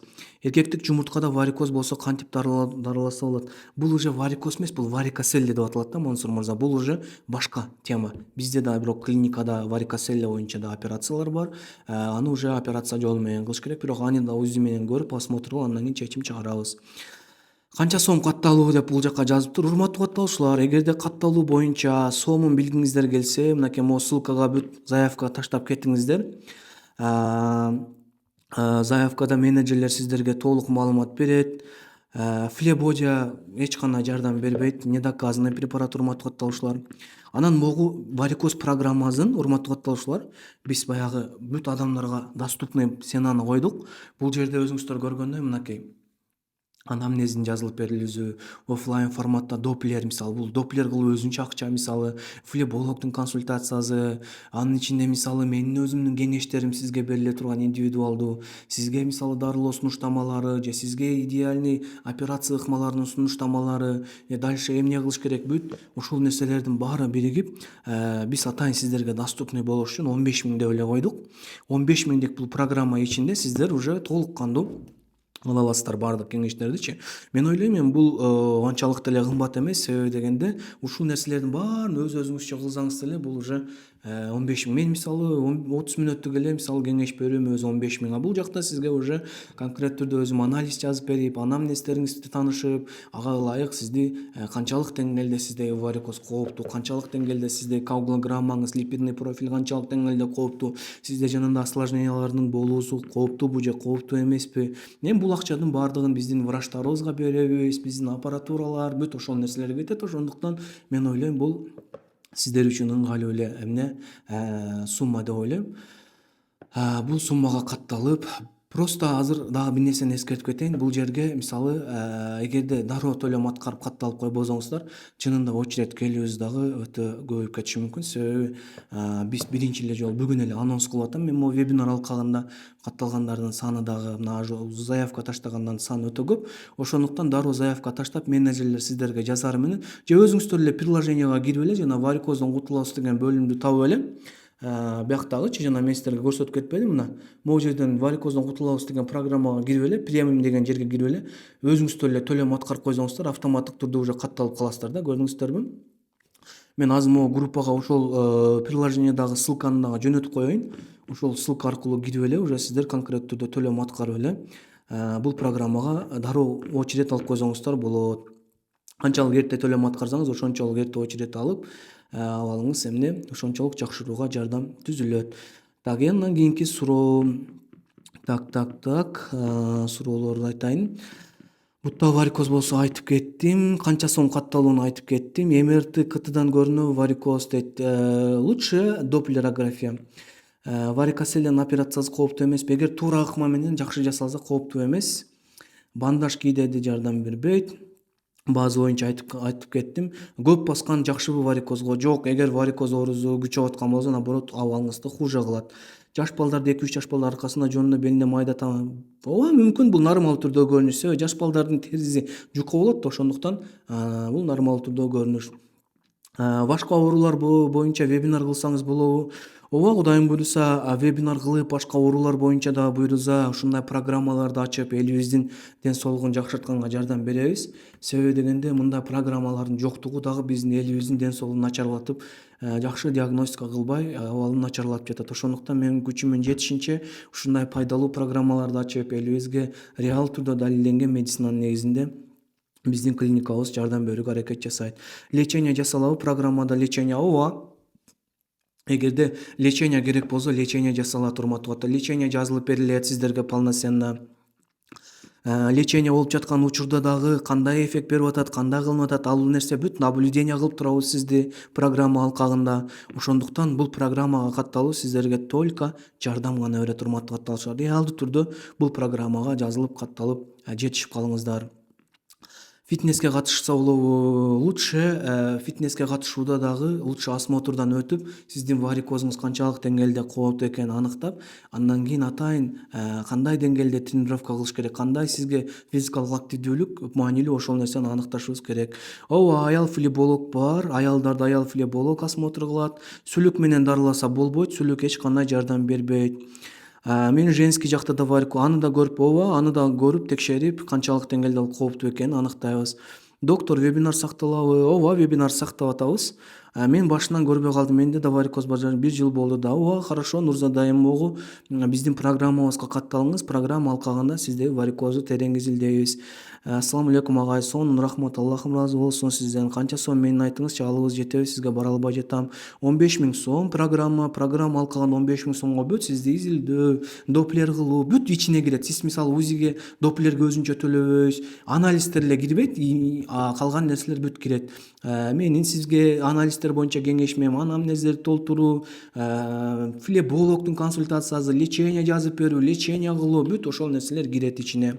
Эркектик жумурткада варикоз болсо кантип дарыласа болот? Бул уже варикоз эмес, бул варикоцеле деп аталат да, Мансур мырза. Бул уже башка тема. Бизде да бирок клиникада варикоцеле боюнча да операциялар бар. Аны уже операция жолу менен кылыш керек, бирок аны да УЗИ менен көрүп, осмотр кылып, андан кийин чечим чыгарабыз. Канча сом катталуу деп бул жака жазыптыр. Урматтуу каттаанушуулар, эгерде катталуу боюнча сомун билгиңиздер келсе, мынакей могу ссылкага бүт заявка таштап кетиңиздер. Заявкада менеджерлер сиздерге толук маалымат берет. Флебодия эч кандай жардам бербейт, недоказанный препарат, урматтуу каттаанушуулар. Анан могу варикоз программасын, урматтуу каттаанушуулар, биз баягы бүт адамдарга доступный ценаны койдук. Бул жерде өзүңүздөр көргөндөй мынакей анамнезин жазылып берилүүсү, оффлайн форматта доплер, мисалы бул доплер кылуу өзүнчө акча, мисалы флебологдун консультациясы, анын ичинде мисалы менин өзүмдүн кеңештерим сизге бериле турган индивидуалдуу, сизге мисалы дарылоо сунуштамалары же сизге идеальный операция ыкмаларынын сунуштамалары, дальше эмне кылыш керек, бүт ушул нерселердин баары биригип биз атайын сиздерге доступный болуш үчүн 15 000 деп эле койдук. 15 000 бул программа ичинде сиздер уже толук кандуу ала аласыздар баардык кеңештердичи. Мен ойлойм, эми бул анчалык деле кымбат эмес, себеби дегенде ушул нерселердин баарын өз өзүңүзчө кылсаңыз деле бул уже 15 000. Мен мисалы 30 мүнөттүк эле мисалы кеңеш берүүм өзү 15 000. А бул жакта сизге уже конкрет түрдө өзүм анализ жазып берип, анамнездериңизди таанышып, ага ылайык сизди канчалык деңгээлде сизде варикоз кооптуу, канчалык деңгээлде сизде коагулограммаңыз, липидный профиль канчалык деңгээлде кооптуу, сизде жанагындай осложнениялардын болуусу кооптуубу же кооптуу эмеспи. Эми бул акчанын баардыгын биздин врачтарыбызга беребиз, биздин аппаратуралар, бүт ошол нерселерге кетет. Ошондуктан мен ойлойм бул сиздер үчүн ыңгайлуу эле сумма деп ойлойм. Бул суммага катталып, просто азыр дагы бир нерсени эскертип кетейин. Бул жерге мисалы эгерде дароо төлөм аткарып катталып койбосоңуздар, чынында очередь келүүбүз дагы өтө көбөйүп кетиши мүмкүн. Себеби биз биринчи эле жолу бүгүн эле анонс кылып атам. Мен могу вебинар алкагында катталгандардын саны дагы мына заявка таштагандардын саны өтө көп. Ошондуктан дароо заявка таштап, менеджерлер сиздерге жазары менен же өзүңүздөр эле приложенияга кирип эле жана варикоздон кутулабыз деген бөлүмдү табып эле бияктагычы жана мен сиздерге көрсөтүп кетпедимби, мына могу жерден варикоздон кутулабыз деген программага кирип эле, премиум деген жерге кирип эле өзүңүздөр эле төлөм аткарып койсоңуздар, автоматтык түрдө уже катталып каласыздар да. Көрдүңүздөрбү? Мен азыр могу группага ошол приложениядагы ссылканы дагы жөнөтүп коеюн. Ошол ссылка аркылуу кирип эле уже сиздер конкрет түрдө төлөм аткарып эле бул программага дароо очередь алып койсоңуздар болот. Канчалык эрте төлөм аткарсаңыз, ошончолук эрте очередь алып абалыңыз эмне ошончолук жакшырууга жардам түзүлөт. Так, андан кийинки суроо. Суроолорду айтайын. Бутта варикоз болсо айтып кеттим. Канча сом катталууну айтып кеттим. МРТ КТдан көрүнөбү варикоз дейт. Лучше доплерография. Варикоселиянын операциясы кооптуу эмес. Эгер туура ыкма менен жакшы жасалса кооптуу эмес. Бандаж кийде жардам бербейт. Базы боюнча айтып кеттим. Көп баскан жакшыбы варикозго? Жок, эгер варикоз оорусу күчөп аткан болсо, наоборот, абалыңызды хуже кылат. Жаш балдарда 2-3 жаш балдар аркасында жонунда белинде майда ооба мүмкүн, бул нормалдуу түрдө көрүнүш. Себеби жаш балдардын териси жука болот да, ошондуктан бул нормалдуу түрдө көрүнүш. Башка оорулар боюнча вебинар кылсаңыз болобу? Ооба, Кудайым буйруса, вебинар кылып, башка оорулар боюнча дагы буйруса, ушундай программаларды ачып, элибиздин ден соолугун жакшыртканга жардам беребиз. Себеби дегенде мындай программалардын жоктугу дагы биздин элибиздин ден соолугун начарлатып, жакшы диагностика кылбай, абалын начарлатып жатат. Ошондуктан мен күчүмдүн жетишинче ушундай пайдалуу программаларды ачып, элибизге реал түрдө далилденген медицинанын негизинде биздин клиникабыз жардам берүүгө аракет жасайт. Лечение жасалабы? Программада лечение ооба. Эгерде лечение керек болсо, лечение жасалат, урматтуу ата. Лечение жазылып берилет сиздерге полноценно. Лечение болуп жаткан учурда дагы кандай эффект берип атат, кандай кылынып атат, ал нерсе бүт наблюдение кылып турабыз сизди программа алкагында. Ошондуктан бул программага катталуу сиздерге только жардам гана берет, урматтуу катталышар. Реалдуу түрдө бул программага жазылып катталып жетишип калыңыздар. Фитнеске катышса болобу? Лучше фитнеске катышууда дагы лучше осмотрдан өтүп, сиздин варикозуңуз канчалык деңгээлде кооптуу экенин аныктап, андан кийин атайын кандай деңгээлде тренировка кылыш керек, кандай сизге физикалык активдүүлүк маанилүү, ошол нерсени аныкташыбыз керек. Ооба, аял флеболог бар. Аялдарды аял флеболог осмотр кылат. Сүлүк менен дарыласа болбойт, сүлүк эч кандай жардам бербейт. Мен женский жакта да варикоз, аны да көрүп, ооба, аны да көрүп, текшерип, канчалык деңгээлде ал кооптуу экенин аныктайбыз. Доктор, вебинар сакталабы? Ооба, вебинар сактап атабыз. Мен башынан көрбөй калдым. Менде да варикоз бар, 1 жыл болду да. Ооба, хорошо, Нурзада, эми могу биздин программабызга катталыңыз. Программа алкагында сиздеги варикозду терең изилдейбиз. Ассаламу алейкум агай, сонун рахмат, Аллахым ыраазы болсун сизден. Канча сом менин айтыңызчы, алыбыз жетеби, сизге бара албай жатам. 15 000 сом программа алкагында 15 000 сомго бүт сизди изилдөө, доплер кылуу, бүт ичине кирет. Сиз мисалы УЗИге доплерге өзүнчө төлөбөйсүз, анализдер эле кирбейт, калган нерселер бүт кирет. Менин сизге анализдер боюнча кеңешмем, анамнездерди толтуруу, флебологдун консультациясы, лечение жазып берүү, лечение кылуу, бүт ошол нерселер кирет ичине.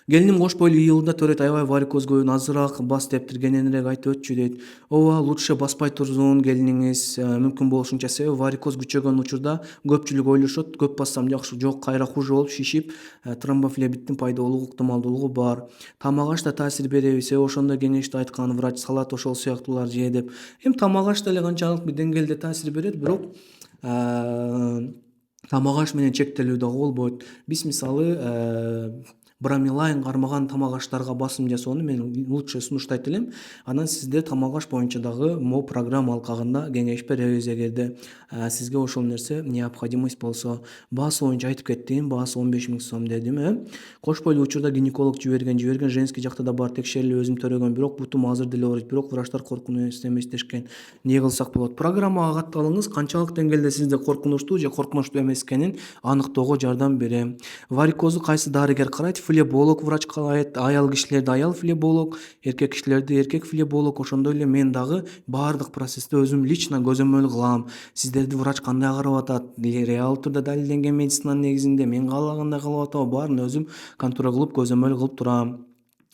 Келиним кош бойлуу иылында төрөйт, аябай варикоз көбүн азыраак бас дептир, кененирээк айтып өтчү дейт. Ооба, лучше баспай турсун келиниңиз, мүмкүн болушунча, себеби варикоз күчөгөн учурда көпчүлүк ойлошот, көп бассам жакшы, жок, кайра хуже болуп шишип, тромбофлебиттин пайда болуу ыктымалдуулугу бар. Тамак аш да таасир береби, себеби ошондой кеңешти айткан врач, салат ошол сыяктуулар же деп. Эми тамак аш деле канчалык бир деңгээлде таасир берет, бирок тамак аш менен чектелүү дагы болбойт. Биз мисалы бромелайн кармаган тамак аштарга басым жасоону мен лучше сунуштайт элем. Анан сизде тамак аш боюнча дагы могу программа алкагында кеңеш беребиз, эгерде сизге ошол нерсе необходимость болсо. Баасы боюнча айтып кеттим, баасы 15 000 сом дедим. Кош бойлуу учурда гинеколог жиберген женский жакта да бар текшерилип өзүм төрөгөм, бирок бутум азыр деле ооруйт, бирок врачтар коркунуч эместешкен. Эмне кылсак болот? Программага катталыңыз, канчалык деңгээлде сизде коркунучтуу же коркунучтуу эмес экенин аныктоого жардам берем. Варикозду кайсы дарыгер карайт? Флеболог врач карайт, аял кишилерди аял флеболог, эркек кишилерди эркек флеболог. Ошондой эле мен дагы баардык процессти өзүм лично көзөмөл кылам. Сиздерди врач кандай карап атат, реал түрдө далилденген медицинанын негизинде мен каалагандай кылып атабы, баарын өзүм контроль кылып көзөмөл кылып турам.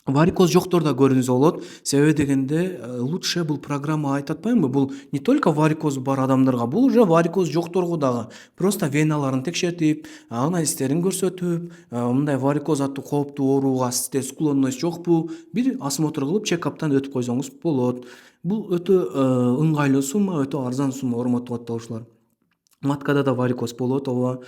Варикоз жоктор да көрүнсө болот. Себеби дегенде лучше бул программа айтып атпаймынбы? Бул не только варикоз бар адамдарга, бул уже варикоз жокторго дагы. Просто веналарын текшертип, анализдерин көрсөтүп, мындай варикоз аттуу кооптуу ооруга сизде склонность жокпу? Бир осмотр кылып, чекаптан өтүп койсоңуз болот. Бул өтө ыңгайлуу сумма, өтө арзан сумма, урматтуу катталуучулар. Маткада да варикоз болот, ооба.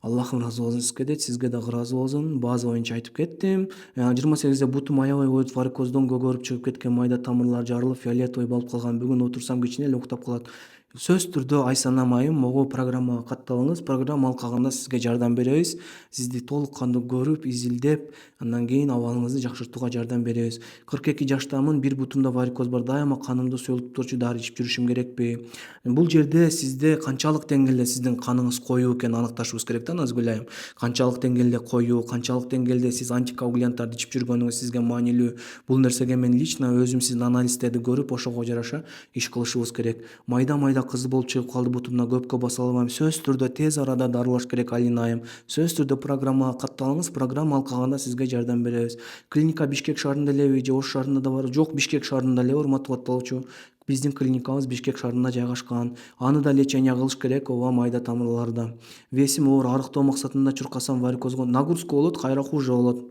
Аллахым ыраазы болсун сизге дейт, сизге дагы ыраазы болсун. База боюнча айтып кеттим. 28-де бутум аябай коюп варикоздон көгөрүп чыгып кеткен, майда тамырлар жарылып, фиолетовый болуп калган. Бүгүн отурсам кичине эле уктап калат. Сөзсүз түрдө ай санамайм, могу программага катталыңыз. Программа алкагында сизге жардам беребиз. Сизди толук кандуу көрүп, изилдеп, андан кийин абалыңызды жакшыртууга жардам беребиз. 42 жаштамын, бир бутумда варикоз бар. Дайыма канымды суюлтуп турчу дары ичип жүрүшүм керекпи? Бул жерде сизде канчалык деңгээлде сиздин каныңыз коюу экенин аныкташыбыз керек да, назгүлайым. Канчалык деңгээлде коюу, канчалык деңгээлде сиз антикоагулянттарды ичип жүргөнүңүз сизге маанилүү. Бул нерсеге мен лично өзүм сиздин анализдерди көрүп, ошого жараша иш кылышыбыз керек. Майда кызы болуп чыгып калды бутумда, көпкө баса албайм. Сөзсүз түрдө тез арада дарылаш керек, Алинайым. Сөзсүз түрдө программага катталыңыз. Программа алкагында сизге жардам беребиз. Клиника Бишкек шаарында элеби же Ош шаарында да бар? Жок, Бишкек шаарында эле, урматтуу катталуучу. Биздин клиникабыз Бишкек шаарында жайгашкан. Аны да лечение кылыш керек, ооба, майда тамырларда. Весим оор, арыктоо максатында чуркасам варикозго нагрузка болот, кайра хуже болот.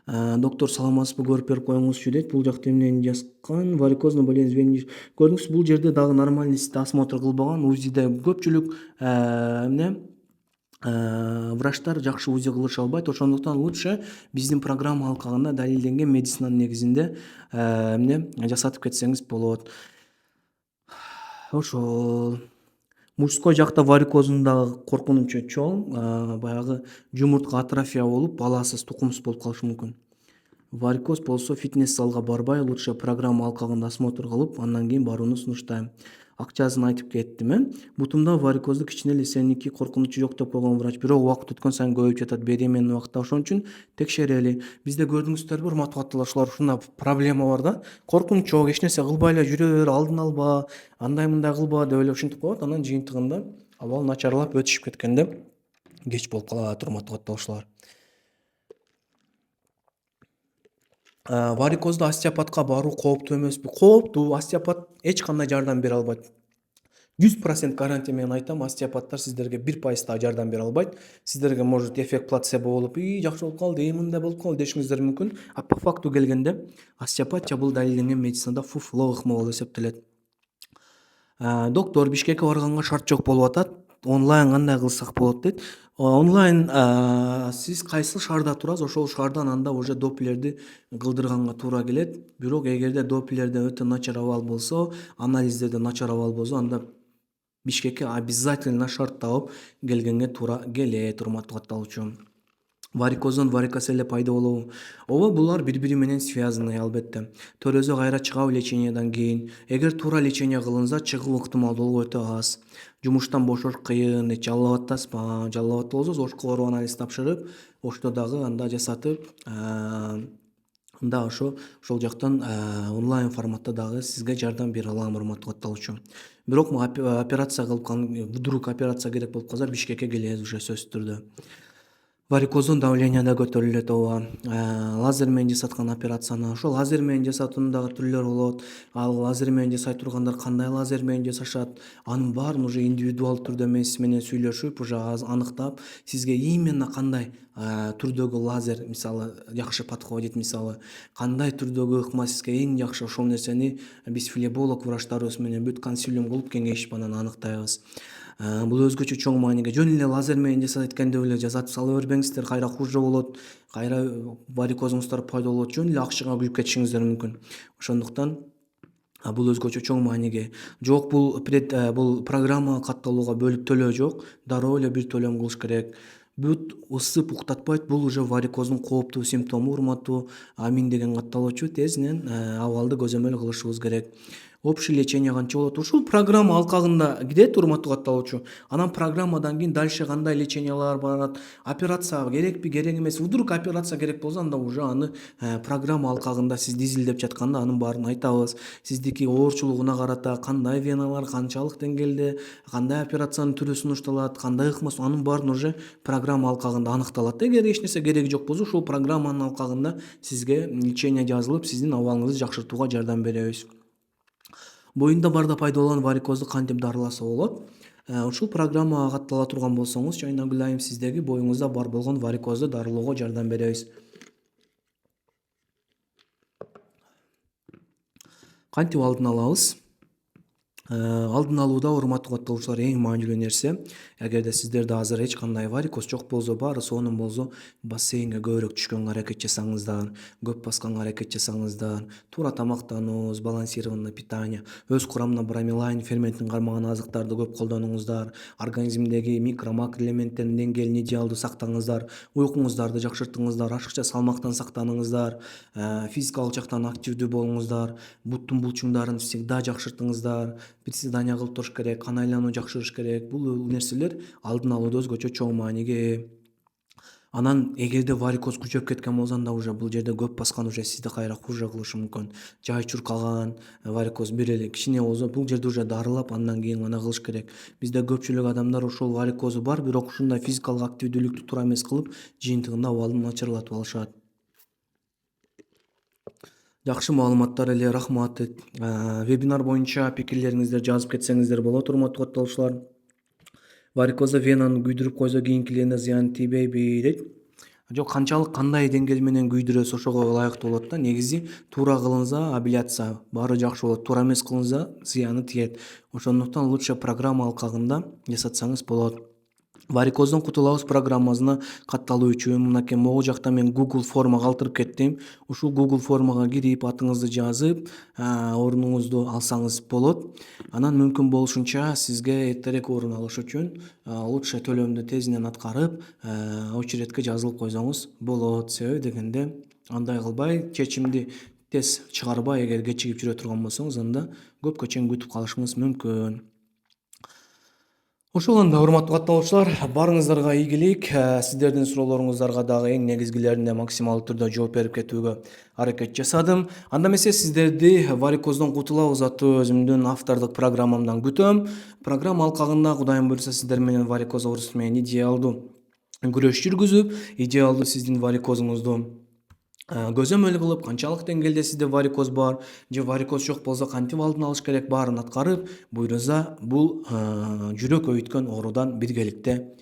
Доктор, саламатсызбы, көрүп берип коюңузчу дейт. Бул жакта эмнени жазган? Варикозный болезнь. Көрдүңүз, бул жерде дагы нормальный сизде осмотр кылбаган. УЗИде көпчүлүк эмне врачтар жакшы УЗИ кылыша албайт. Ошондуктан лучше биздин программа алкагында далилденген медицинанын негизинде эмне жасатып кетсеңиз болот. Ошол мужской жакта варикоздун дагы коркунучу чоң, баягы жумуртка атрофия болуп, баласыз, тукумсуз болуп калышы мүмкүн. Варикоз болсо фитнес залга барбай, лучше программа алкагында осмотр кылып, андан кийин барууну сунуштайм. Акчасын айтып кеттим. Бутумда варикозду кичине эле сеники коркунучу жок деп койгон врач, бирок убакыт өткөн сайын көбөйүп жатат, беременный убакта. Ошон үчүн текшерели. Бизде көрдүңүздөрбү, урматтуу катталуучулар, ушундай проблема бар да. Коркунуч жок, эч нерсе кылбай эле жүрө бер, алдын алба, андай-мындай кылба деп эле ушинтип коет. Анан жыйынтыгында абал начарлап өтүшүп кеткенде кеч болуп калат, урматтуу катталуучулар. Варикозду остеопатка баруу кооптуу эмеспи? Кооптуу. Остеопат эч кандай жардам бере албайт. 100% гарантия менен айтам, остеопаттар сиздерге 1% да жардам бере албайт. Сиздерге может эффект плацебо болуп, жакшы болуп калды, мындай болуп калды дешиңиздер мүмкүн. А по факту келгенде остеопатия бул далилденген медицинада фуфло ыкма болуп эсептелет. Доктор, Бишкекке барганга шарт жок болуп атат. Онлайн кандай кылсак болот дейт. Онлайн сиз кайсыл шаарда турасыз, ошол шаардан анда уже доплерди кылдырганга туура келет. Бирок эгерде доплерде өтө начар абал болсо, анализдерде начар абал болсо, анда Бишкекке обязательно шарт табып келгенге туура келет, урматтуу катталуучу. Варикоздон варикоцеле пайда болобу? Ооба, булар бири-бири менен связаны, албетте. Төрөзө кайра чыгабы лечениядан кийин? Эгер туура лечение кылынса, чыгуу ыктымалдуулугу өтө аз. Жумуштан бошош кыйын, жалал абадтасызбы? Жалал абадта болсо Ошко барып анализ тапшырып, Ошто дагы анда жасатып, анда ошол жактан онлайн форматта дагы сизге жардам бере алам, урматтуу катталуучу. Бирок операция кылып вдруг операция керек болуп калса, Бишкекке келебиз уже сөзсүз түрдө. Варикоздун давление да көтөрүлөт ооба. Лазер менен жасаткан операцияны ошол лазер менен жасаатынын дагы түрлөрү болот. Ал лазер менен жасай тургандар кандай лазер менен жасашат, анын баарын уже индивидуал түрдө мен сиз менен сүйлөшүп, уже аныктап, сизге именно кандай түрдөгү лазер мисалы жакшы подходит, мисалы кандай түрдөгү ыкма сизге эң жакшы, ошол нерсени биз флеболог врачтарыбыз менен бүт консилиум кылып кеңешип анан аныктайбыз. Бул өзгөчө чоң мааниге жөн эле лазер менен жасайт экен деп эле жасатып сала бербеңиздер, кайра хуже болот, кайра варикозуңуздар пайда болот, жөн эле акчага күйүп кетишиңиздер мүмкүн. Ошондуктан бул өзгөчө чоң мааниге жок, бул программа катталууга бөлүп төлөө жок, дароо эле бир төлөм кылыш керек. Бүт ысып уктатпайт, бул уже варикоздун кооптуу симптому, урматтуу амин деген катталуучу, тезинен абалды көзөмөл кылышыбыз керек. Общий лечение канча болот? Ушул программа алкагында кирет, урматтуу катталуучу. Анан программадан кийин дальше кандай лечениялар барат, операция керекпи, керек эмес. Вдруг операция керек болсо, анда уже аны программа алкагында сизди изилдеп жатканда анын баарын айтабыз. Сиздики оорчулугуна карата кандай веналар, канчалык деңгээлде, кандай операциянын түрү сунушталат, кандай ыкма, анын баарын уже программа алкагында аныкталат. Эгер эч нерсе кереги жок болсо, ушул программанын алкагында сизге лечение жазылып, сиздин абалыңызды жакшыртууга жардам беребиз. Боюнда барда пайда болгон варикозду кантип дарыласа болот? Ушул программага каттала турган болсоңуз, Жайнагүл айым сиздеги боюңузда бар болгон варикозду дарылоого жардам беребиз. Кантип алдын алабыз? Алдын алууда урматтуу катталуучулар эң маанилүү нерсе, эгерде сиздерде азыр эч кандай варикоз жок болсо, баары сонун болсо, бассейнге көбүрөөк түшкөнгө аракет жасаңыздар, көп басканга аракет жасаңыздар, туура тамактануу, сбалансированный питание, өз курамына бромелайн ферментин кармаган азыктарды көп колдонуңуздар, организмдеги микро макро элементтердин деңгээлин идеалдуу сактаңыздар, уйкуңуздарды жакшыртыңыздар, ашыкча салмактан сактаныңыздар, физикалык жактан активдүү болуңуздар, буттун булчуңдарын всегда жакшыртыңыздар, приседания кылып туруш керек, кан айлануу жакшырыш керек. Бул нерселер алдын алууда өзгөчө чоң мааниге ээ. Анан эгерде варикоз күчөп кеткен болсо, анда уже бул жерде көп баскан уже сизди кайра хуже кылышы мүмкүн. Жай чуркаган варикоз бир эле кичине болсо, бул жерде уже дарылап, андан кийин гана кылыш керек. Бизде көпчүлүк адамдар ушул варикозу бар, бирок ушундай физикалык активдүүлүктү туура эмес кылып, жыйынтыгында абалын начарлатып алышат. Жакшы маалыматтар эле, рахмат. Вебинар боюнча пикирлериңиздерди жазып кетсеңиздер болот, урматтуу катталуучулар. Варикозда венаны күйдүрүп койсо кийинкилерине зыян тийбейби дейт. Жок, канчалык кандай деңгээл менен күйдүрөсү ошого ылайыктуу болот да. Негизи туура кылынса абляция баары жакшы болот, туура эмес кылынса зыяны тиет. Ошондуктан лучше программа алкагында жасатсаңыз болот. Варикоздон кутулабыз программасына катталуу үчүн мынакей могул жакта мен Google форма калтырып кеттим. Ушул Google формага кирип, атыңызды жазып, ордуңузду алсаңыз болот. Анан мүмкүн болушунча сизге эртерээк орун алыш үчүн лучше төлөмдү тезинен аткарып, очередке жазылып койсоңуз болот. Себеби дегенде андай кылбай, чечимди тез чыгарбай, эгер кечигип жүрө турган болсоңуз, анда көпкө чейин күтүп калышыңыз мүмкүн. Ошол анда урматтуу катталуучулар, барыңыздарга ийгилик, сиздердин суроолоруңуздарга дагы эң негизгилерине максималдуу түрдө жооп берип кетүүгө аракет жасадым. Анда эмесе сиздерди варикоздон кутулабыз аттуу өзүмдүн автордук программамдан күтөм. Программа алкагында Кудайым буйруса сиздер менен варикоз оорусу менен идеалдуу күрөш жүргүзүп, идеалдуу сиздин варикозуңузду көзөмөл кылып, канчалык деңгээлде сизде варикоз бар же варикоз жок болсо кантип алдын алыш керек, баарын аткарып, буйруса бул жүрөк өйүткөн оорудан биргеликте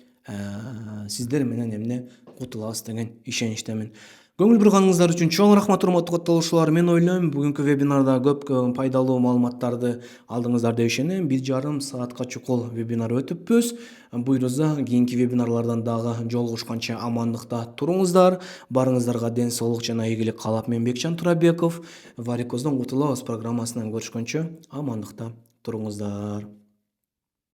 сиздер менен эмне кутулабыз деген ишеничтемин. Көңүл бурганыңыздар үчүн чоң рахмат, урматтуу катталуучулар. Мен ойлойм, бүгүнкү вебинарда көп пайдалуу маалыматтарды алдыңыздар деп ишенем. 1,5 саатка чукул вебинар өтүппүз. Буйруса кийинки вебинарлардан дагы жолугушканча амандыкта туруңуздар. Барыңыздарга ден соолук жана ийгилик каалап, мен Бекжан Турабеков. Варикоздон кутулабыз программасынан көрүшкөнчө амандыкта туруңуздар.